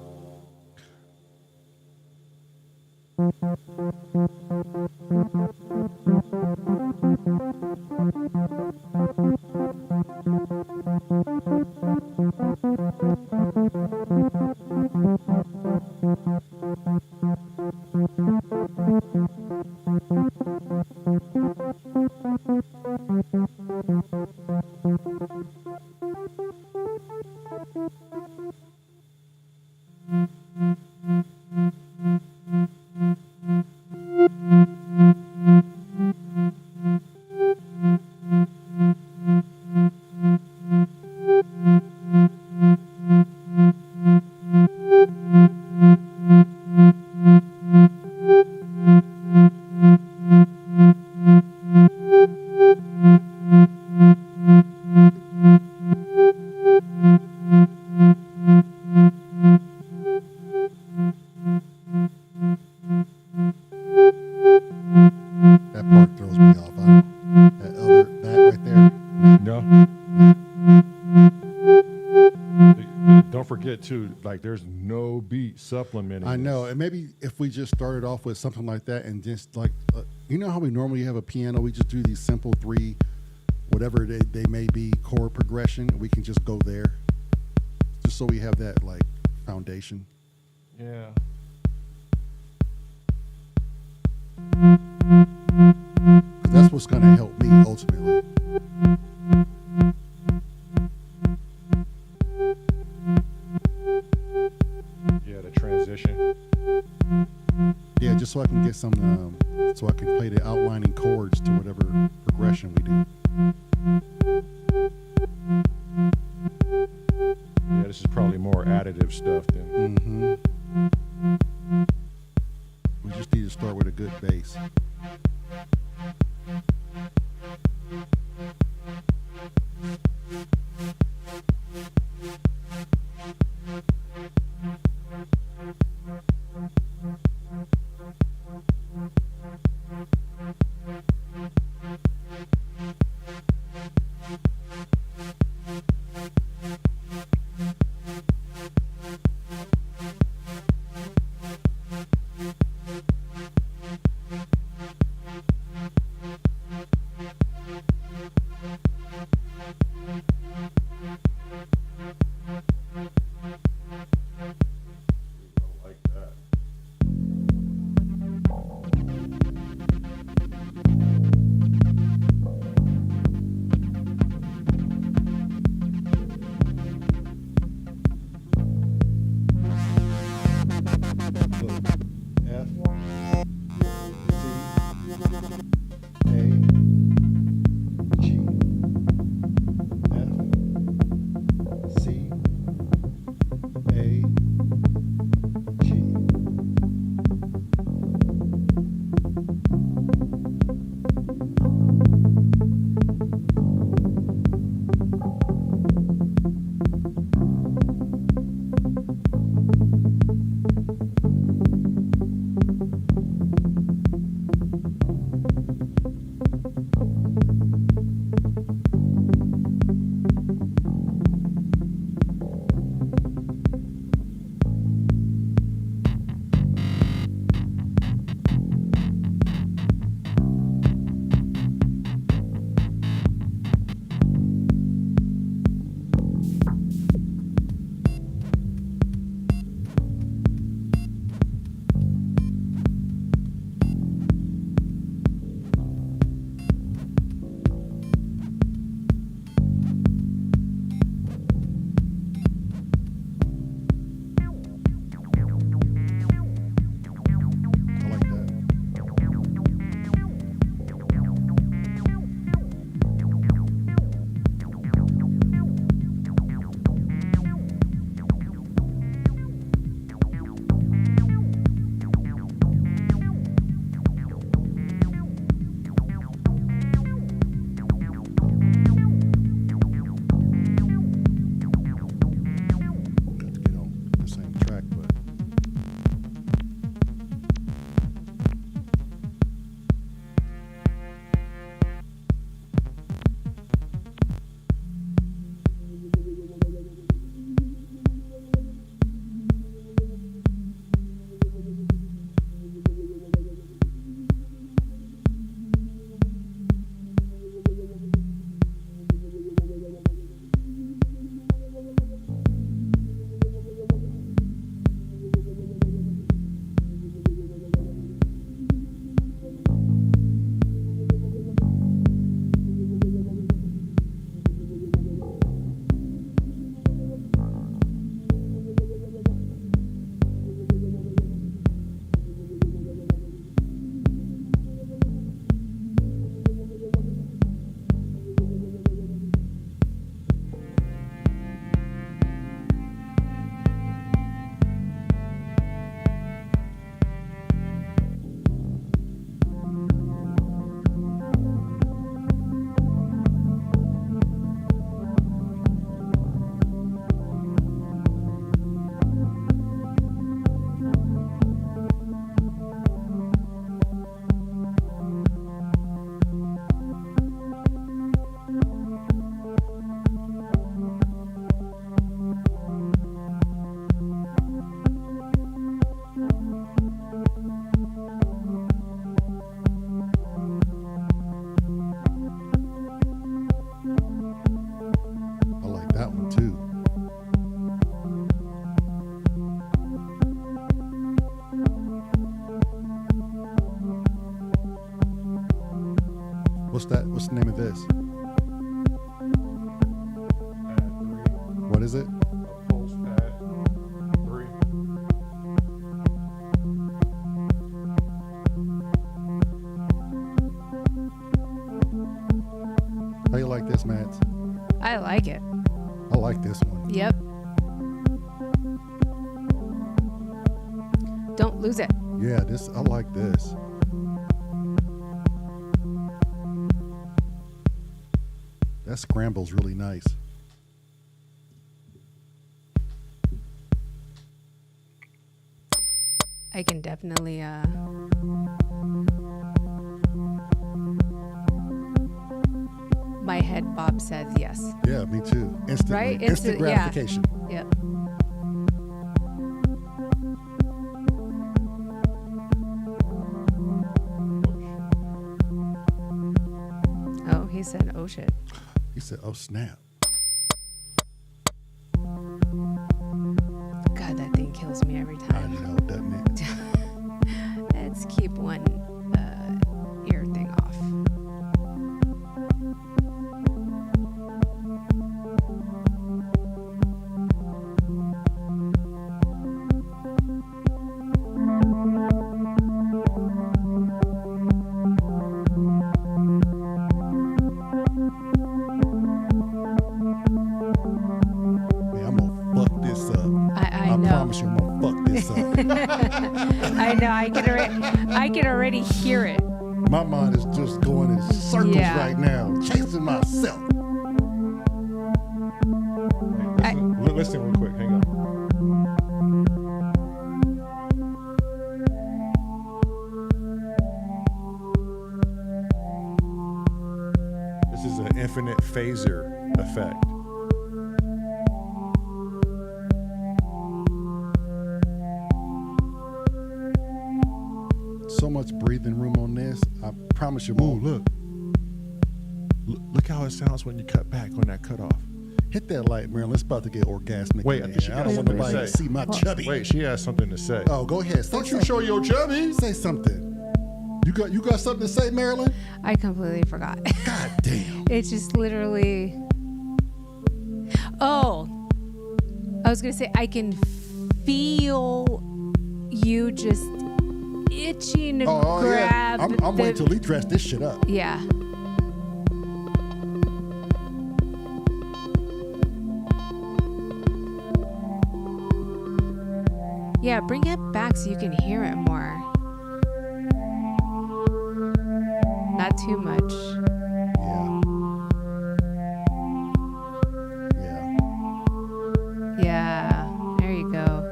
That part throws me off. That right there. No. Don't forget too, like there's no beat supplementing. I know, this. and maybe if we just started off with something like that, and just like, you know how we normally have a piano, we just do these simple three, whatever they may be, chord progression. We can just go there, just so we have that like foundation. Yeah. 'Cause that's what's going to help me ultimately. Yeah, the transition. Yeah, just so I can get some, so I can play the outlining chords to whatever progression we do. Yeah, this is probably more additive stuff than. Mm-hmm. We just need to start with a good bass. What's that? What's the name of this? What is it? Pulse pad 3. How you like this, Matt? I like it. I like this one. Yep. Don't lose it. Yeah, I like this. That scramble's really nice. I can definitely my head bob says yes. Yeah, me too. Instantly. Right? Instant Yeah. gratification. Yep. Oh, he said, oh shit. He said, oh, snap. God, that thing kills me every I time. know, doesn't it? Let's keep one ear thing off. Man, I'm going to fuck this up. I know. Promise you I'm going to fuck this up. I know. I can already hear it. My mind is just going in circles Yeah. right now, chasing myself. Listen real quick. Hang on. This is an infinite phaser effect. So much breathing room on this. I promise you. Ooh, look how it sounds when you cut back on that cutoff. Hit that light, Marilyn. It's about to get orgasmic. Wait, I in think she here. got don't want something to nobody to say. see my chubby. Wait, she has something to say. Oh, go ahead. Say Don't you something. show your chubby? Say something. You got something to say, Marilyn? I completely forgot. God damn. It's just literally. Oh, I was gonna say I can feel you just itching to Oh, grab. yeah. I'm waiting till he dressed this shit up. Yeah. Yeah, bring it back so you can hear it more. Not too much. Yeah. Yeah. Yeah, there you go.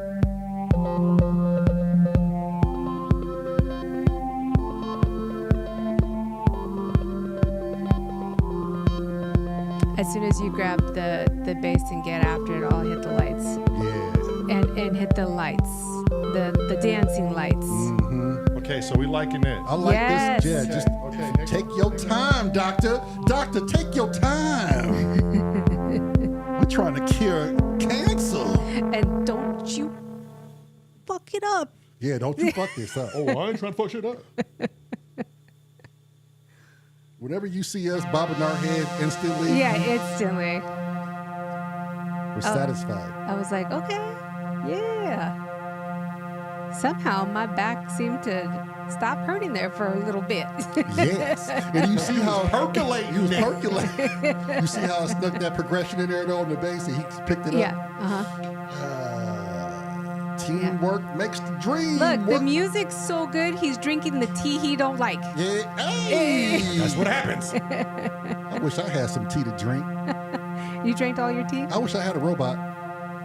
As soon as you grab the bass and get after it, I'll hit the lights. Yeah. And hit the lights. The dancing lights. Okay, so we liking this. I like Yes. this. Yeah, just take your time, doctor. Doctor, take your time. We're trying to cure cancer. And don't you fuck it up. Yeah, don't you fuck this up. Oh, I ain't trying to fuck shit up. Whenever you see us bobbing our head instantly, Yeah, instantly. we're satisfied. I was like, okay, yeah. Somehow my back seemed to stop hurting there for a little bit. Yes. And you see how Percolating. he was percolating. You see how I snuck that progression in there though on the bass and he picked it up. Yeah. Uh-huh. Teamwork makes the dream Look, the work. music's so good, he's drinking the tea he don't like. Yeah. Hey. That's what happens. I wish I had some tea to drink. You drank all your tea I wish I had a robot.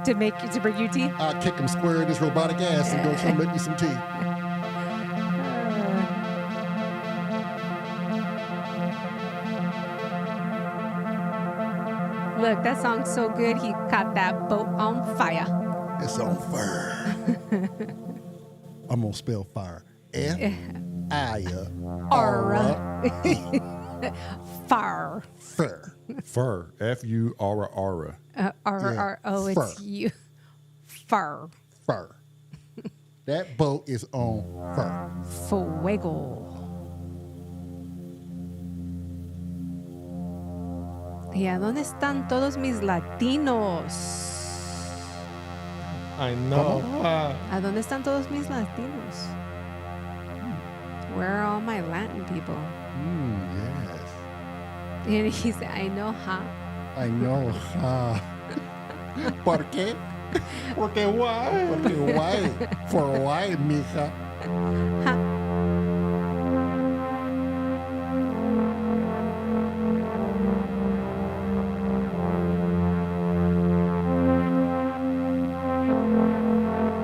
to bring you tea? I'd kick him square in his robotic ass and go try to make me some tea. Look, that song's so good, he caught that boat on fire. It's on fire. I'm going to spell fire. F-I-R. Far. Fur. Fur. F-U-R-R. R-R-O, Fur. it's you. Far. Fur. That boat is on fur. Fuego. ¿Y a dónde están todos mis latinos? I know. ¿A dónde están todos mis latinos? Where are all my Latin people? Yes. And he said, I know, huh? I know. ¿Por qué? Porque why? Porque why? For why, mija?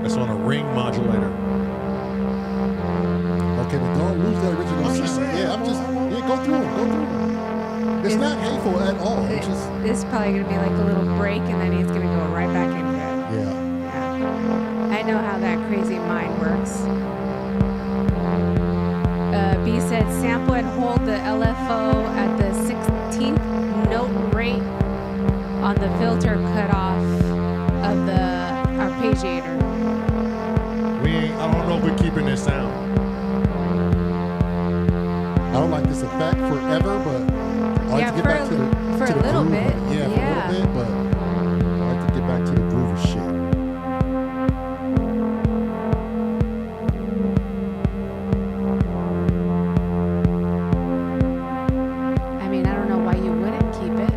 That's on a ring modulator. Okay, but don't lose the original. I'm just saying. Yeah, go through them. It's not hateful at all. It's just, This is probably going to be like a little break, and then he's going to go right back into it. yeah. Yeah. I know how that crazy mind works. B said sample and hold the LFO at the 16th note rate on the filter cutoff of the arpeggiator. I don't know if we're keeping this sound. I don't like this effect forever, but I like Yeah, to get for back a- to the for to a the little groove. bit. Yeah, Yeah. for a little bit, but I like to get back to the groove of shit. I mean, I don't know why you wouldn't keep it.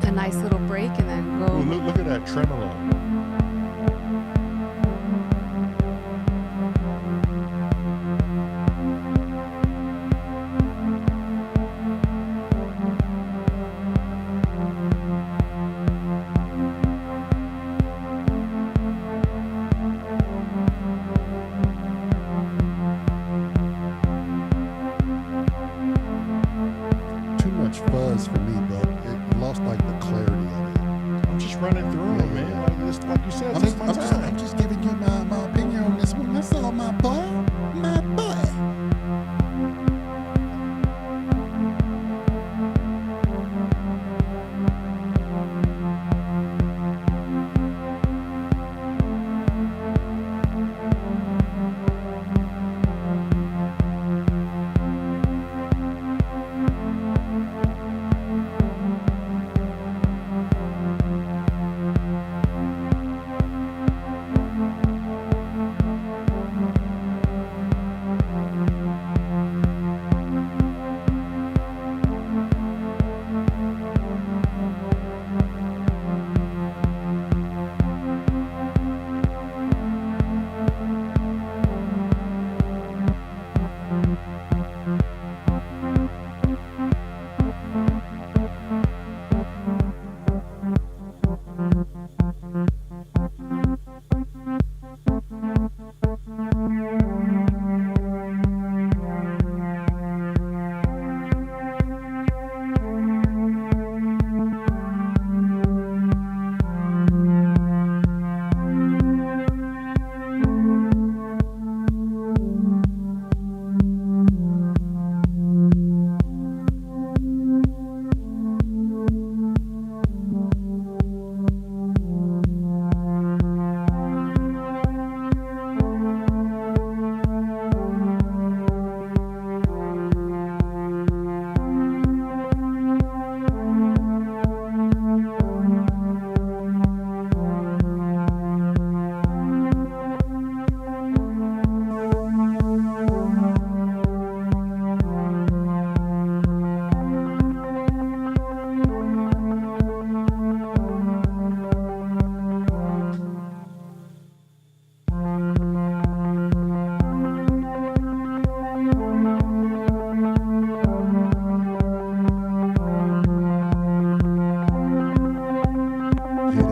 A nice little break and then go. Ooh, look at that tremolo. Too much fuzz for me, but it lost like the clarity of it. I'm just running through them, man. Like you said, take my time. I'm just giving you my opinion on this one. That's all, my boy. My boy.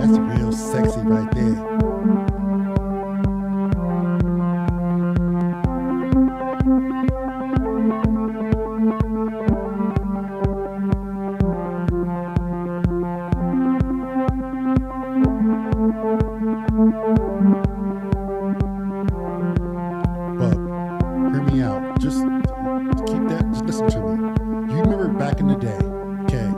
That's real sexy right there. But hear me out. Just keep that. Just listen to me. You remember back in the day, okay?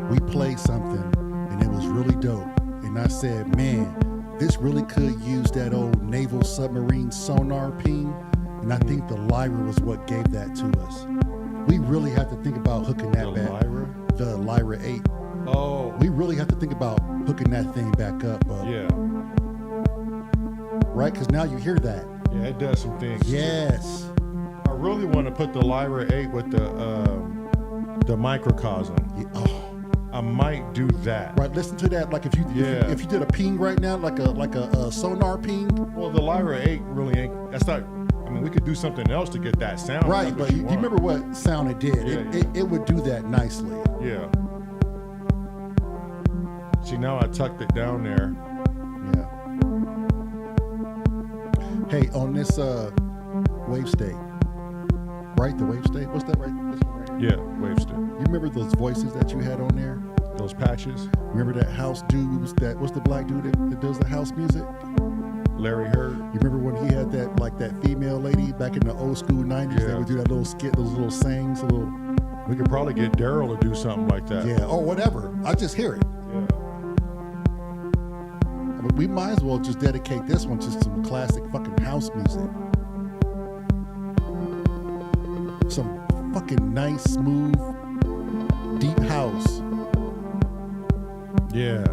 We played something and it was really dope. And I said, man, this really could use that old naval submarine sonar ping. And I think the library was what gave that to us. we really have to think about hooking that The back. Lyra? The Lyra 8. Oh, We really have to think about hooking that thing back up, yeah. right? Because now you hear that. Yeah, it does some things. Yes. I really want to put the Lyra 8 with the microcosm. Yeah, oh, I might do that. right. Listen to that. Like if you if you did a ping right now, like a sonar ping, Well, the Lyra 8 really ain't. That's not. I mean, we could do something else to get that sound. right? That's But what you want. remember what sound it did? Yeah, It would do that nicely. Yeah. See, now I tucked it down there. Yeah. Hey, on this wave state, right? The wave state. What's that? Right. This one right here. Yeah, Wavester. You remember those voices that you had on there? Those patches. Remember that house dude? What's the black dude that does the house music? Larry Hurd. You remember when he had that female lady back in the old school 90s that Yeah. would do that little skit, those little sayings, a little, We could probably get Daryl to do something like that. yeah, or whatever. I just hear it. Yeah. But we might as well just dedicate this one to some classic fucking house music. Some fucking nice, smooth, deep house. Yeah.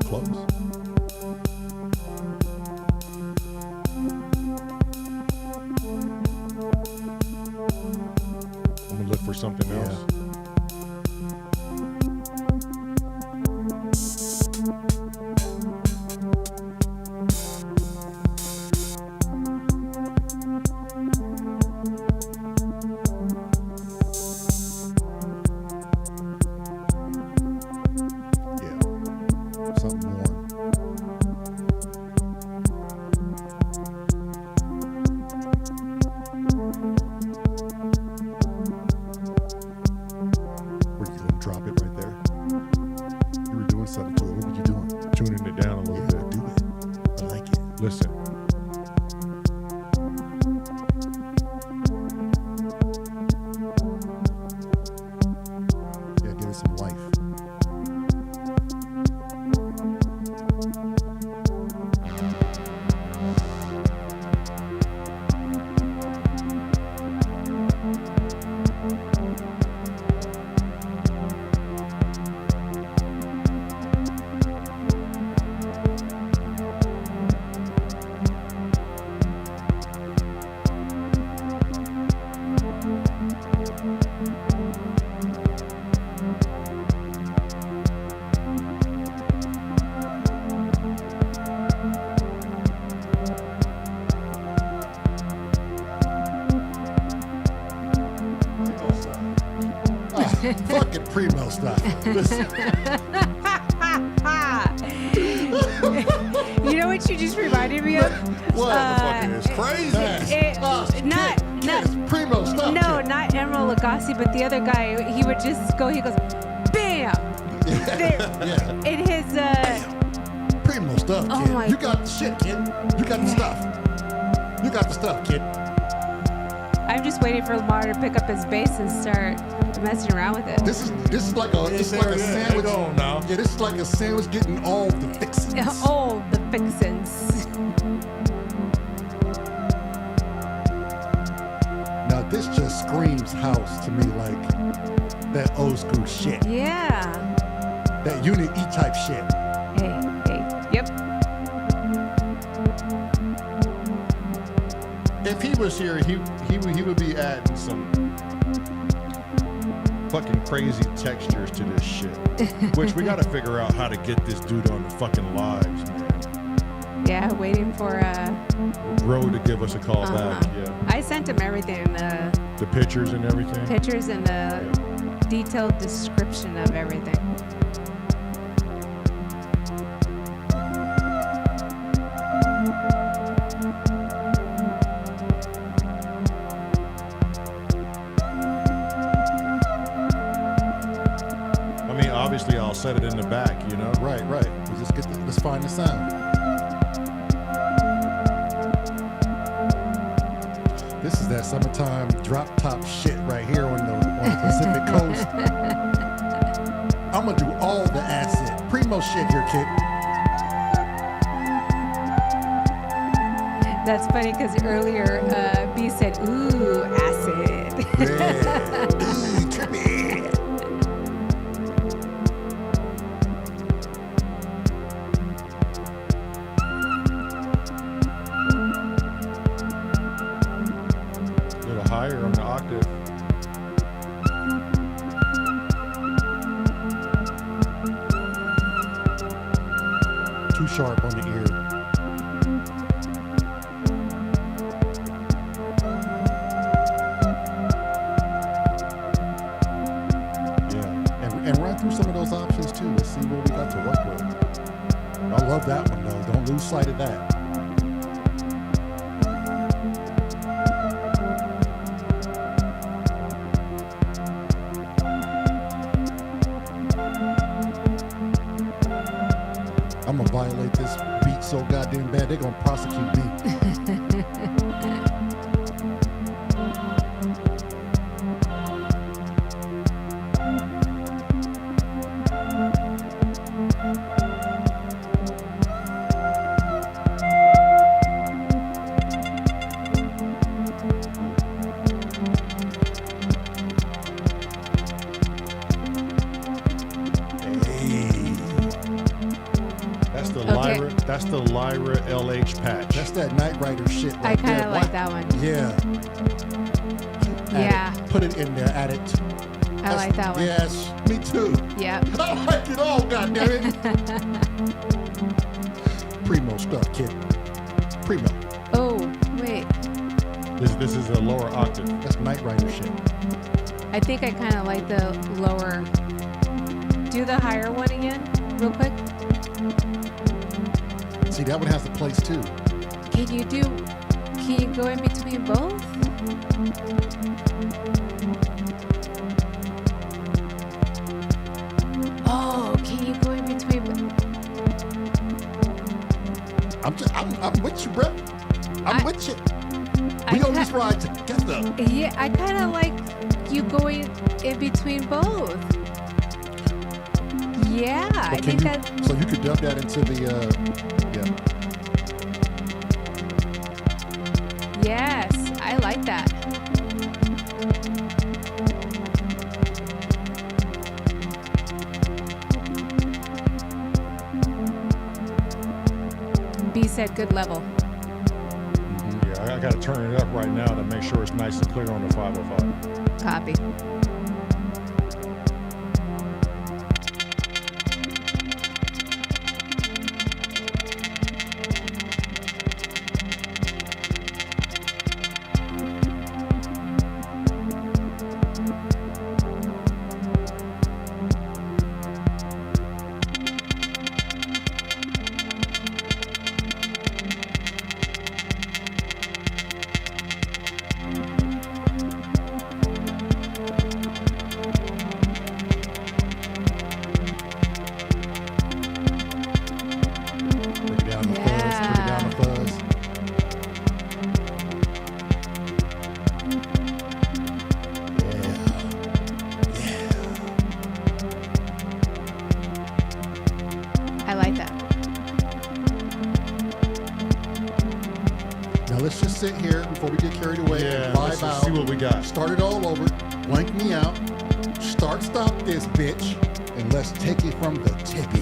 Close. I'm gonna look for something else. Yeah. Something more. Were you gonna drop it right there? You were doing something to it. What were you doing? Tuning it down a little Yeah, bit. do it. I like it. Listen. Yeah, give it some life. Fucking primo stuff. Listen. You know what you just reminded me of? What? It's crazy. Not It's primo stuff. no, kid. not Emerald Lagasse, but the other guy. He would just go. He goes, bam. There, Yeah. in his Primo stuff, Oh kid. my- You got the shit, kid. You got the stuff. You got the stuff, kid. I'm just waiting for Lamar to pick up his bass and start messing around with it. This is like a sandwich. on now. Yeah, this is like a sandwich getting all the fixings. All the fixins. Now this just screams house to me, like that old school shit, Yeah. that Unit E type shit. Hey. Yep. If he was here, he would be adding some fucking crazy textures to this shit. Which we got to figure out how to get this dude on the fucking lives, man. Yeah, waiting for Bro to give us a call back. Yeah, I sent him everything, the pictures and everything. pictures and a detailed description of everything. I mean, obviously, I'll set it in the back. You know, Right. We just let's find the sound. This is that summertime drop top shit right here on the Pacific Coast. I'm gonna do all the acid. Primo shit here, kid. That's funny because earlier B said, "Ooh, acid." Yeah. Ooh, trippy. a little higher on the octave. Too sharp on the ear. Yeah, and run through some of those options too. Let's see what we got to work with. I love that one though. Don't lose sight of that. I'm gonna violate this beat so goddamn bad they're gonna prosecute me. That's the Okay. Lyra. That's the Lyra LH patch. That's that Knight Rider shit. I right kind there. of like that one. Yeah. Add Yeah. it. Put it in there. Add it. I like that one. Yes, me too. Yep. I like it all, goddammit. Primo stuff, kid. Primo. Oh, wait. This is a lower octave. That's Knight Rider shit. I think I kind of like the lower. Do the higher one again, real quick. See, that one has a place too. Can you go in between both? Oh, can you go in between both? I'm with you, bro. I'm with you. I We on ca- this ride together. Yeah, I kind of like you going in between both. Yeah, I But think that. so you could dub that into the yeah. Yes, I like that. B said good level. Yeah, I got to turn it up right now to make sure it's nice and clear on the 505. Copy. let's just sit here before we get carried away and let's vibe just out. see what we got. Start it all over. Blank me out. Stop this bitch. And let's take it from the tippy.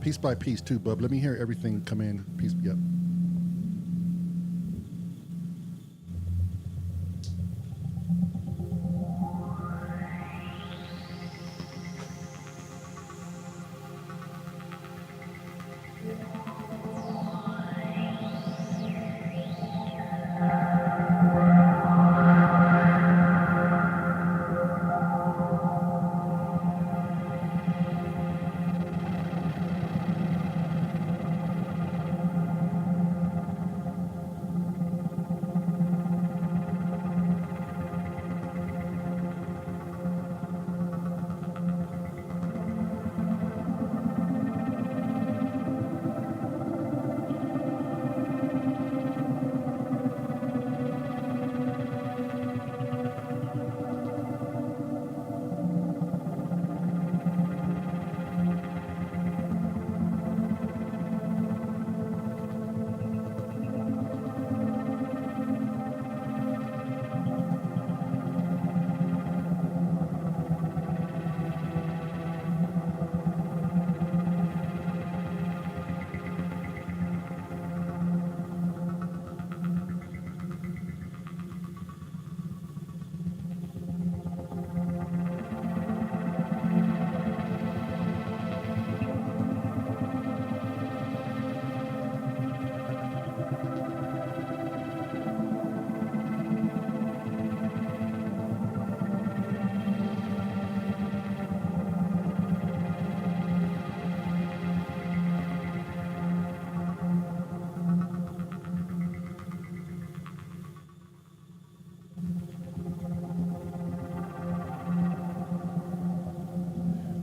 Piece by piece too, bub. Let me hear everything come in. Piece. Yep.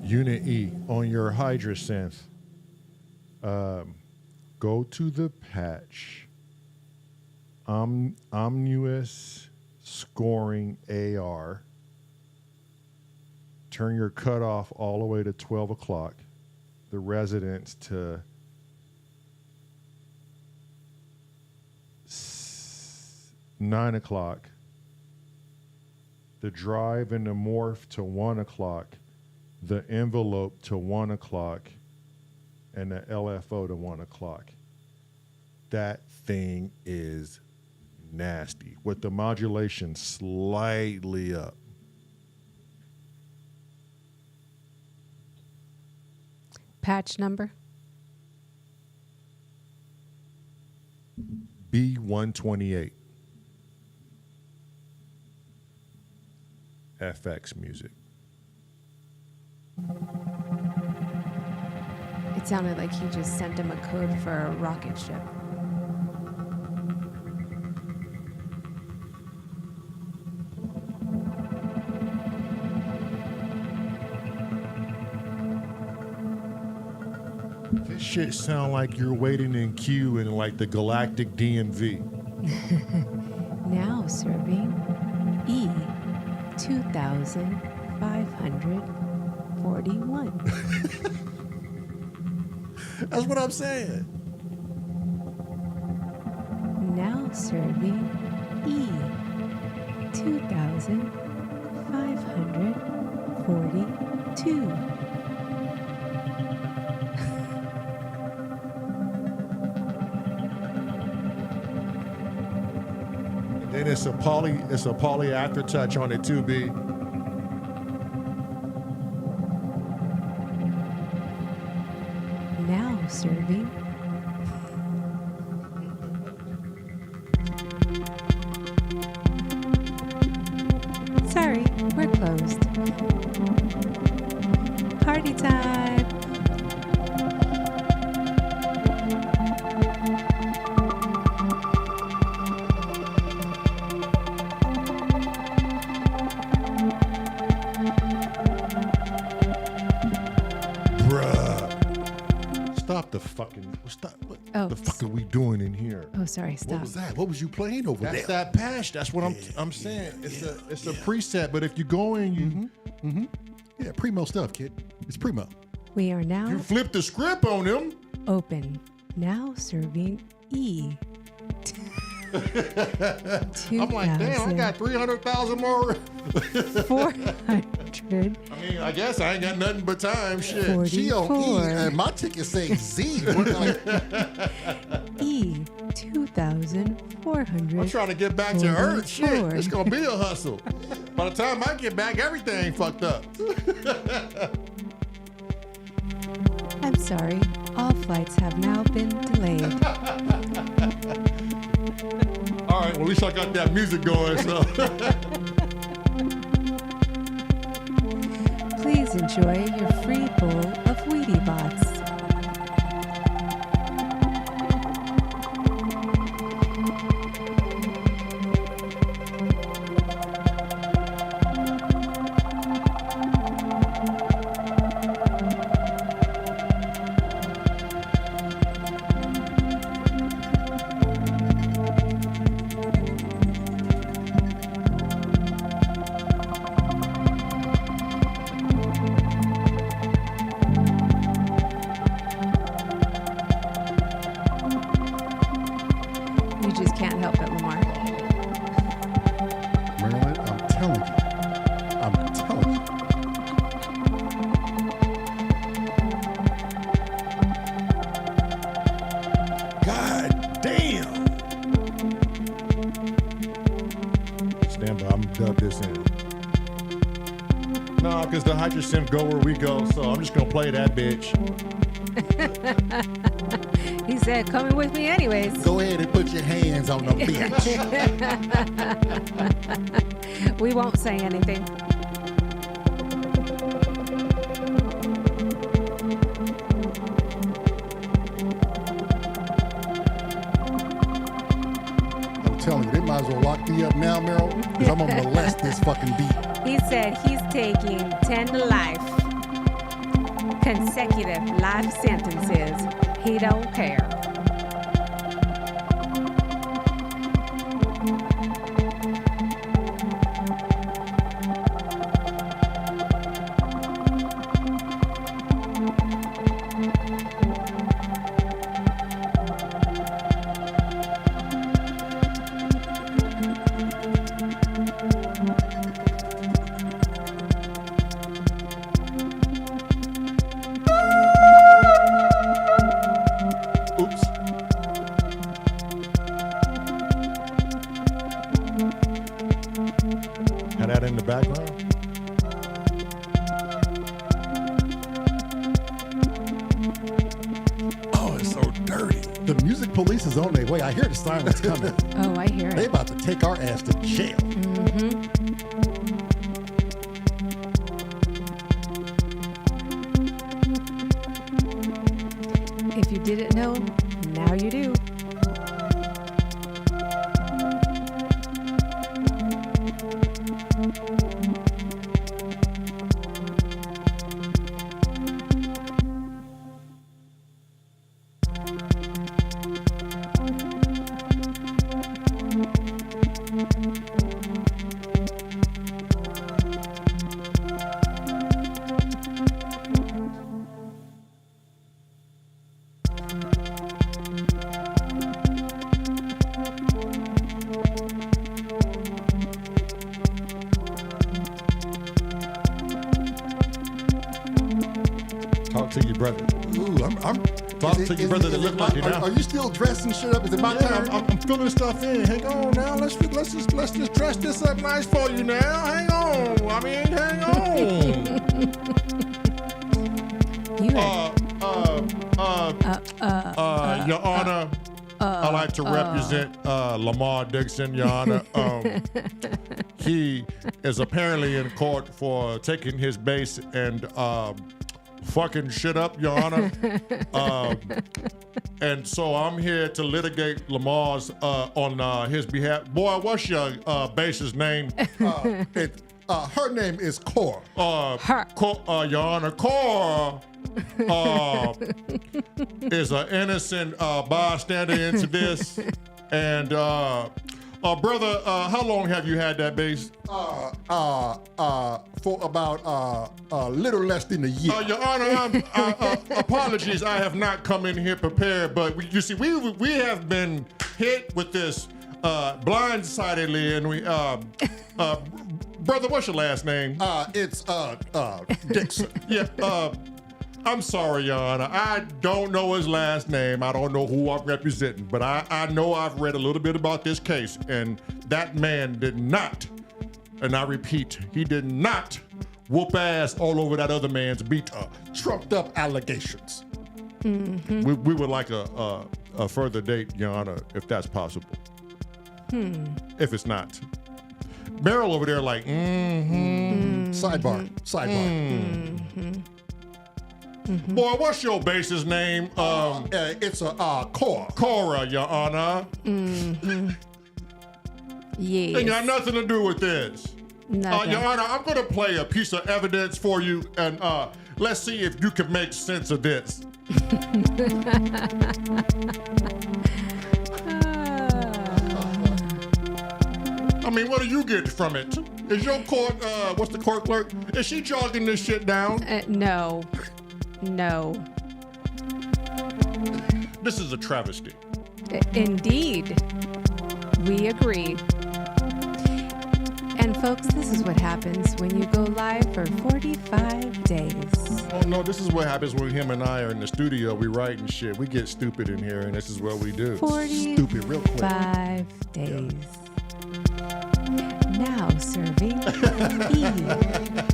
Unit E on your Hydra synth. Go to the patch. Omnibus scoring AR. Turn your cutoff all the way to 12 o'clock. The residence to 9 o'clock. The drive and the morph to 1 o'clock. The envelope to 1 o'clock. And the LFO to 1 o'clock. That thing is nasty with the modulation slightly up. Patch number? B128. FX music. It sounded like he just sent him a code for a rocket ship. This shit sound like you're waiting in queue in like the galactic DMV. Now serving E 2541. That's what I'm saying. Now serving E 2542. Then it's a poly aftertouch on it too, B. Now serving sorry, we're closed. Party time. fucking stop. What Oh. the fuck are we doing in here? Oh, sorry. What Stop. was that? What was you playing over That's there? that patch. That's what I'm saying. It's a preset, but if you go in, you Yeah, primo stuff, kid. It's primo. We are now you flip the script on them. open. Now serving E. I'm like, damn, I got 300,000 more. 400. I mean, I guess I ain't got nothing but time. Shit. She on E, 44. and my ticket say Z. We're like, E. 2,400. I'm trying to get back to Earth. Shit, 44. it's gonna be a hustle. By the time I get back, everything fucked up. I'm sorry. All flights have now been delayed. All right, well, at least I got that music going. So. Please enjoy your free bowl of Wheatie Bots. You just can't help it, Lamar. Marilyn, I'm telling you. I'm telling you. God damn. Stand by, I'm gonna dub this in. No, because the hydrogen go where we go, so I'm just gonna play that bitch. He said, coming with me anyways. Go ahead and put your hands on the bitch. We won't say anything. I'm telling you, they might as well lock me up now, Meryl, because I'm gonna molest this fucking beat. He said he's taking 10 to life, consecutive life sentences. He don't care. Oops. Had that in the background? Oh, it's so dirty. The music police is on their way. I hear the sirens coming. Oh, I hear They it. about to take our ass to jail. If you didn't know, now you do. Talk to your brother. Ooh, I'm Talk to your brother that look like you now. Are you still dressing shit up? Is it my Yeah, turn? I'm filling stuff in. Hang on now. Let's just dress this up nice for you now. Hang on. I mean, hang on. You had, Your Honor, I like to represent Lamar Dixon, Your Honor. He is apparently in court for taking his base and fucking shit up, Your Honor. And so I'm here to litigate Lamar's on his behalf. Boy, what's your base's name? Her name is Cora. Her. Your Honor, Cora. is an innocent bystander into this. And brother, how long have you had that bass? For about a little less than a year. Your Honor, apologies. I have not come in here prepared, but you see, we have been hit with this blindsidedly, and we, brother, what's your last name? It's Dixon. Yeah. I'm sorry, Your Honor. I don't know his last name. I don't know who I'm representing, but I know I've read a little bit about this case, and that man did not, and I repeat, he did not whoop ass all over that other man's beat. Trumped up allegations. Mm-hmm. We would like a further date, Your Honor, if that's possible. If it's not. Meryl over there like, Sidebar. Boy, what's your bass's name? It's a Cora. Cora, Your Honor. Yes. Ain't got nothing to do with this. Nothing. Your Honor, I'm gonna play a piece of evidence for you, and let's see if you can make sense of this. I mean, what do you get from it? Is your court, what's the court clerk? Is she jogging this shit down? No. This is a travesty. Indeed. We agree. And folks, this is what happens when you go live for 45 days. Oh no, this is what happens when him and I are in the studio. We write and shit. We get stupid in here, and this is what we do. 45 Stupid real quick. days. Now serving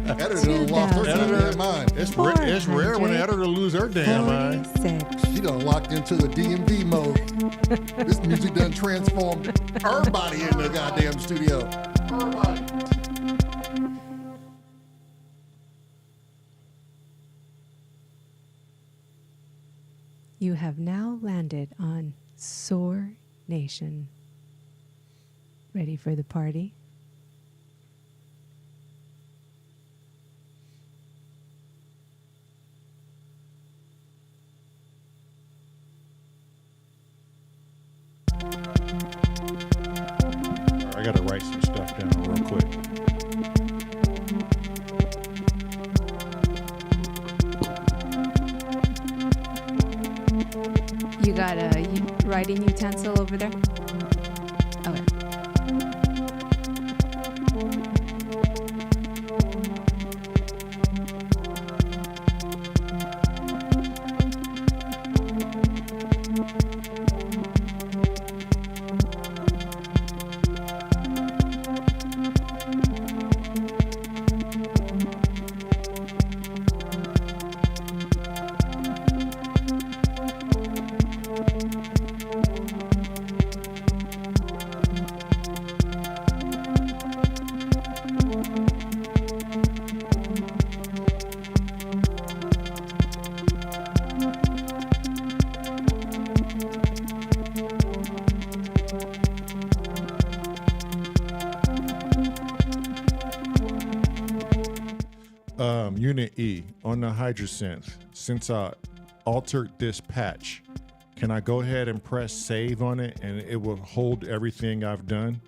Editor done lost her damn mind. It's rare when the editor lose her damn mind. 46. She done locked into the DMV mode. This music done transformed everybody in the goddamn studio. Everybody. You have now landed on S.O.R Nation. Ready for the party? I gotta write some stuff down real quick. You got a writing utensil over there? Okay. Unit E, on the hydrosynth, since I altered this patch, can I go ahead and press save on it and it will hold everything I've done?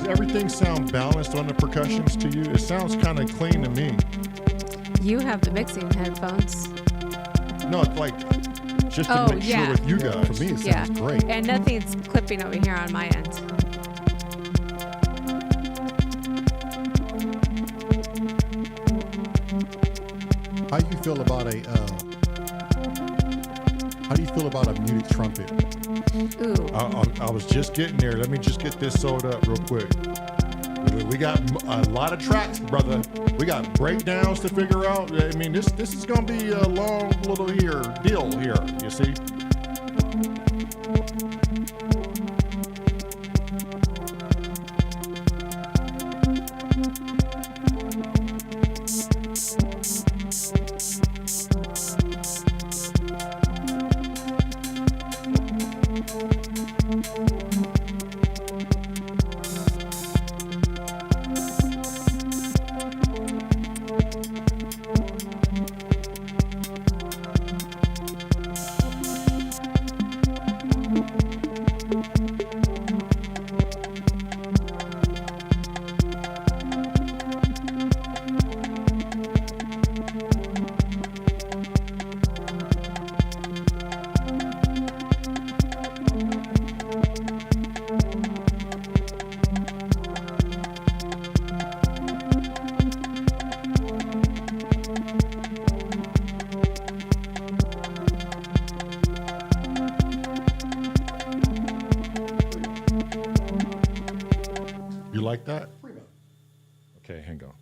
Everything sound balanced on the percussions to you? It sounds kind of clean to me. You have the mixing headphones. No, it's like just to make sure with you guys. For me, it sounds great. And nothing's clipping over here on my end. How do you feel about a muted trumpet? Ooh. I was just getting there. Let me just get this sold up real quick. We got a lot of tracks, brother. We got breakdowns to figure out. I mean, this is gonna be a long little deal here. You see. You like that? Okay, hang on.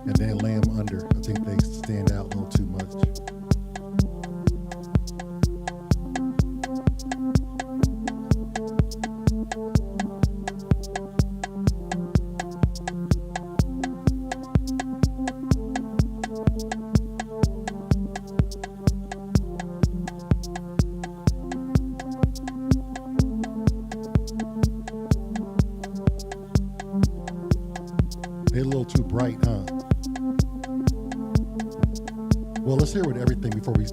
And then lay them under. I think they stand out a little too much. They're a little too bright, huh? Well, let's hear with everything before we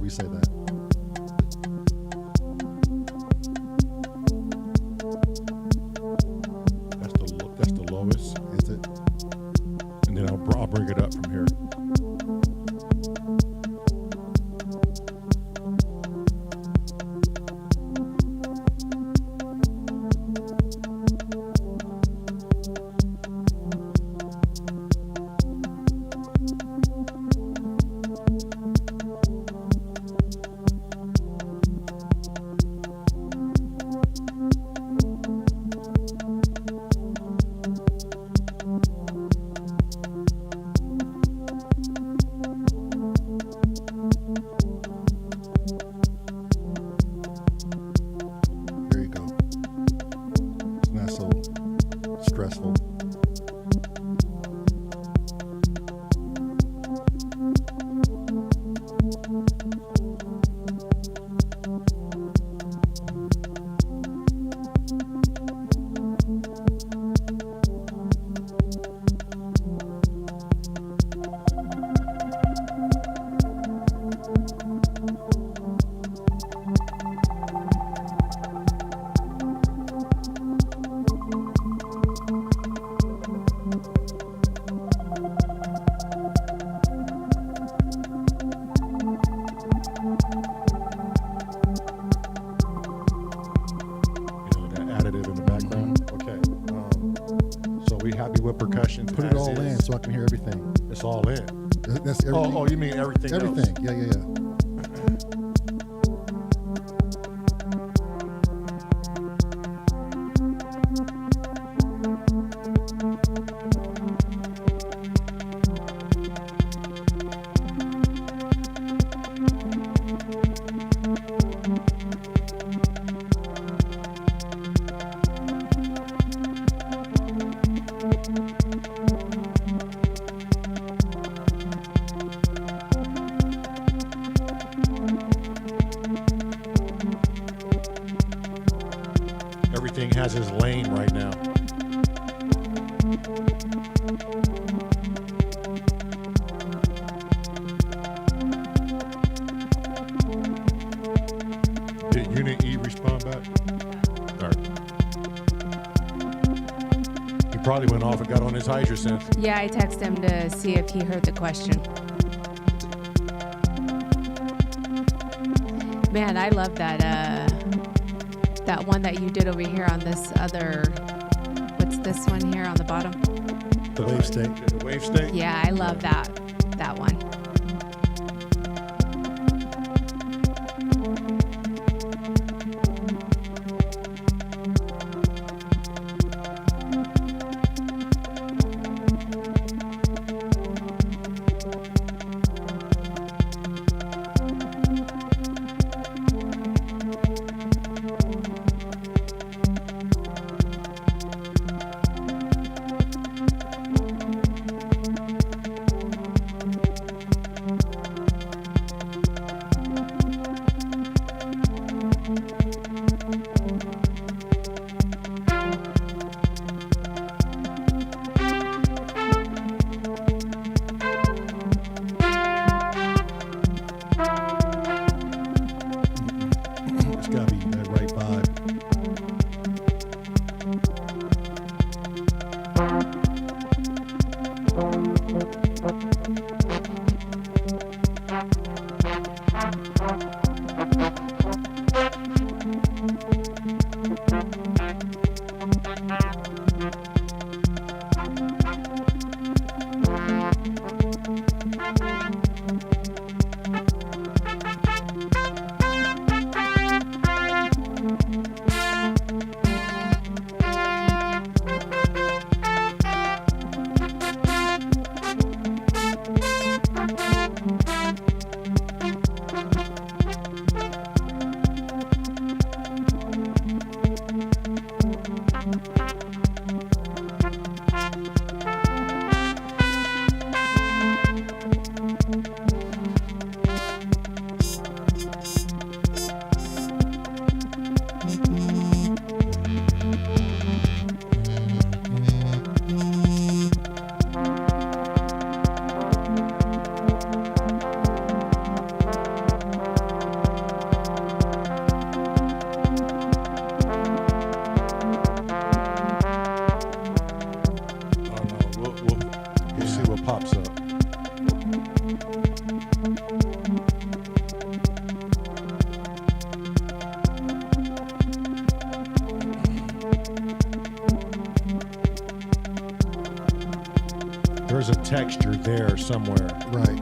say that. That's the lowest. Is it? And then I'll bring it up from here. happy with percussion? Put it as all is? in so I can hear everything. It's all in. That's everything. Oh, you mean everything? Everything. Else? Yeah. Everything has his lane right now. Did Unit E respond back? All right. He probably went off and got on his hydrosynth. Yeah, I texted him to see if he heard the question. Man, I love that one that you did over here on this other. What's this one here on the bottom? The wave state. The wave state? Yeah, I love that one. It's gotta be that right vibe. We'll see what pops up. There's a texture there somewhere. Right.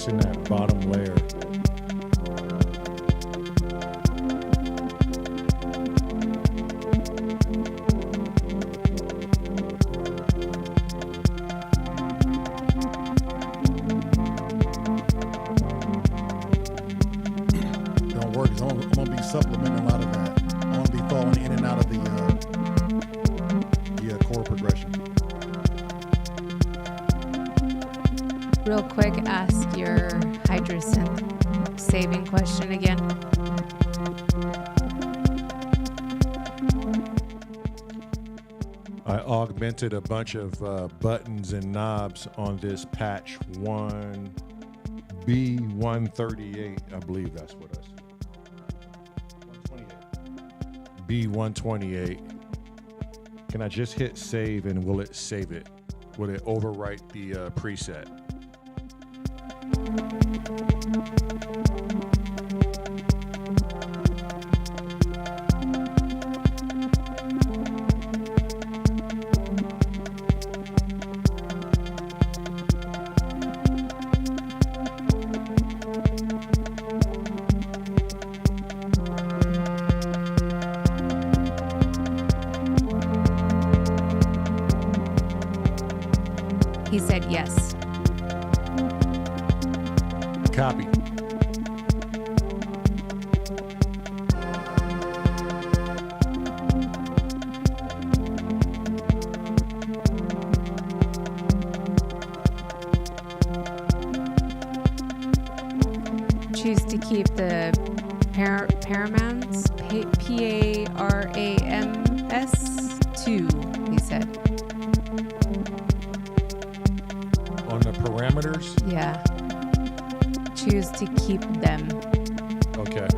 fixing that bottom layer. Don't worry, 'cause I'm gonna be supplementing a lot of that. I'm gonna be falling in and out of the chord progression. Real quick, ask your hydrosynth saving question again. I augmented a bunch of buttons and knobs on this patch 1B138. I believe that's what I said. 128. B128. Can I just hit save and will it save it? Will it overwrite the preset? He said yes. Copy. Choose to keep the Paramount's P-A-R-A-M-S 2, he said. On the parameters? Yeah. Choose to keep them. Okay.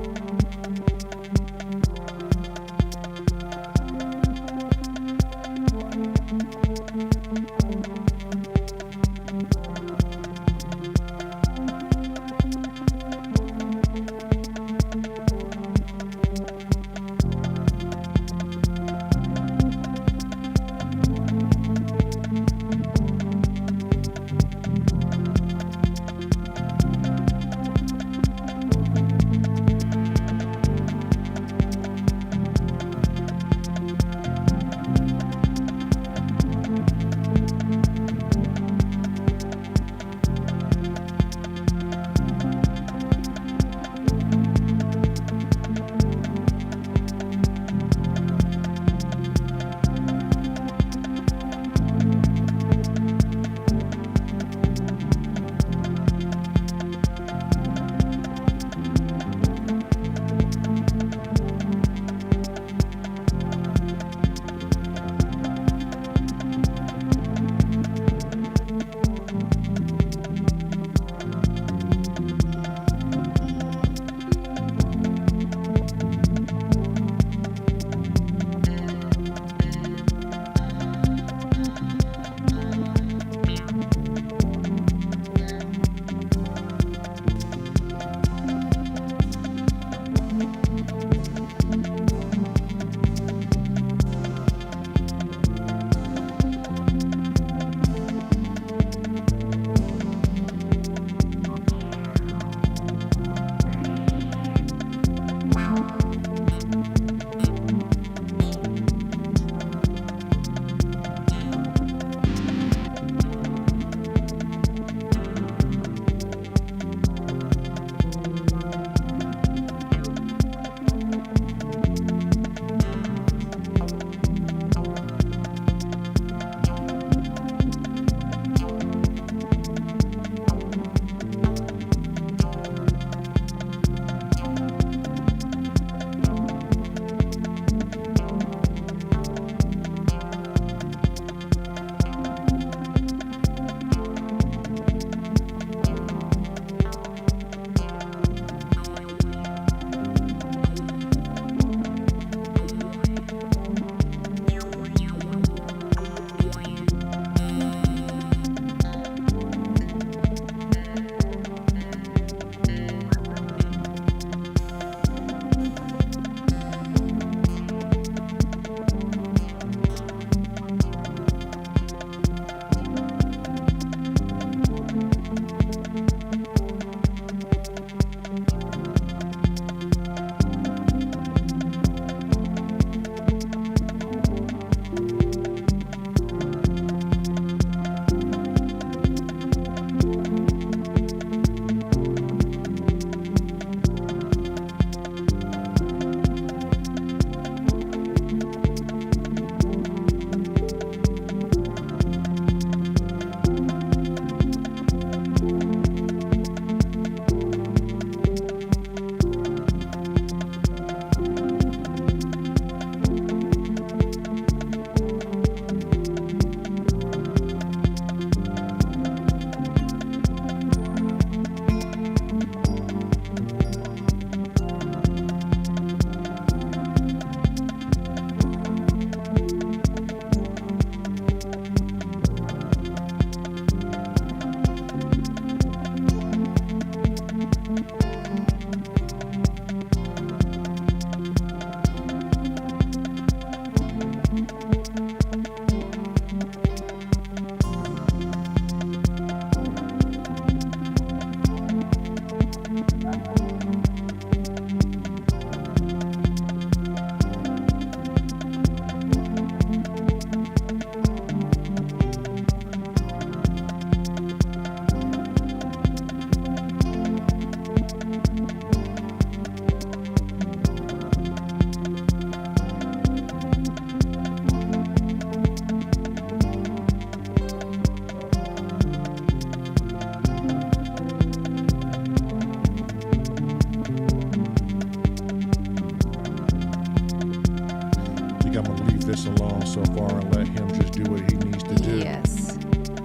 think I'm gonna leave this alone so far and let him just do what he needs to do. Yes.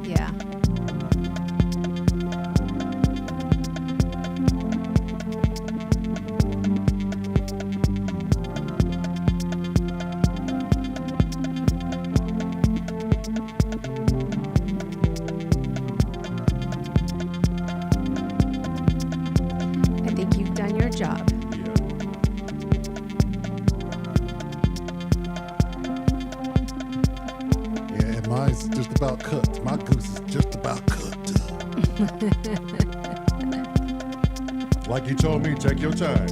Yeah. I think you've done your job. Yeah. Yeah, and mine's just about cooked. My goose is just about cooked. Like you told me, take your time.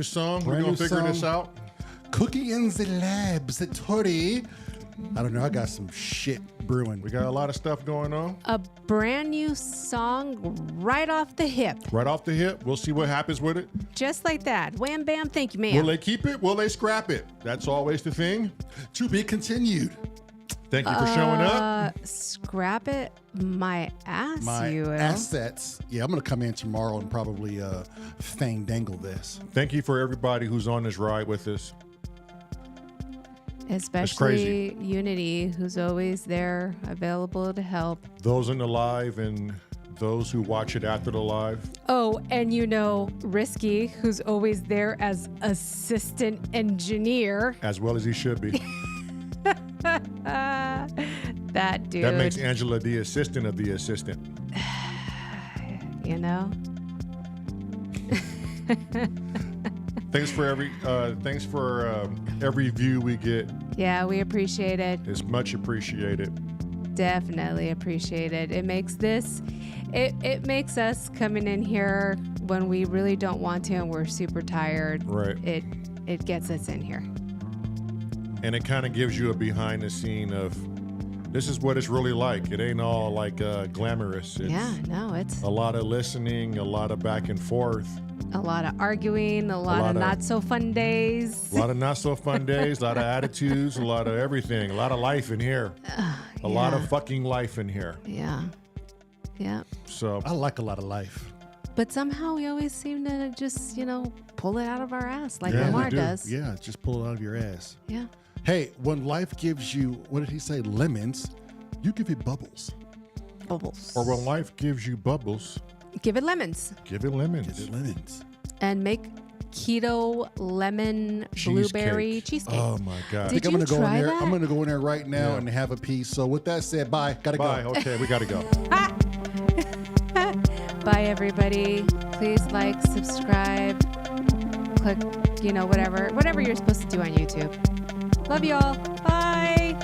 new song. We're Brand going to new figure this song. out. Cookie in the labs at Tori. I don't know. I got some shit brewing. We got a lot of stuff going on. A brand new song right off the hip. Right off the hip. We'll see what happens with it. Just like that. Wham, bam, thank you, ma'am. Will they keep it? Will they scrap it? That's always the thing. To be continued. Thank you for showing up. Scrap it, my ass, My you will. assets. Yeah, I'm going to come in tomorrow and probably dangle this. Thank you for everybody who's on this ride with us. Especially Unity, who's always there, available to help. Those in the live and those who watch it after the live. Oh, and you know, Risky, who's always there as assistant engineer. As well as he should be. That dude. That makes Angela the assistant of the assistant. You know? Thanks for every view we get. Yeah, we appreciate it. It's much appreciated. Definitely appreciate it. It makes it makes us coming in here when we really don't want to and we're super tired. Right. It gets us in here. And it kind of gives you a behind the scene of this is what it's really like. It ain't all like glamorous. It's It's a lot of listening, a lot of back and forth. a lot of arguing, a lot of not so fun days. A lot of not so fun days, a lot of attitudes, a lot of everything, a lot of life in here. A lot of fucking life in here. Yeah. Yeah. So I like a lot of life. But somehow we always seem to just, pull it out of our ass like Yeah, we Lamar do. does. Yeah, just pull it out of your ass. Yeah. Hey, when life gives you, what did he say, lemons, you give it bubbles. Bubbles. or when life gives you bubbles, Give it lemons. give it lemons. Give it lemons. And make keto lemon blueberry cheesecake. Oh my God. Did I'm you gonna go in try there. that? I'm gonna go in there right now Yeah. and have a piece. So with that said, bye. Gotta Bye. go. Okay, we gotta go. Bye, everybody. Please like, subscribe, click, whatever you're supposed to do on YouTube. Love you all. Bye.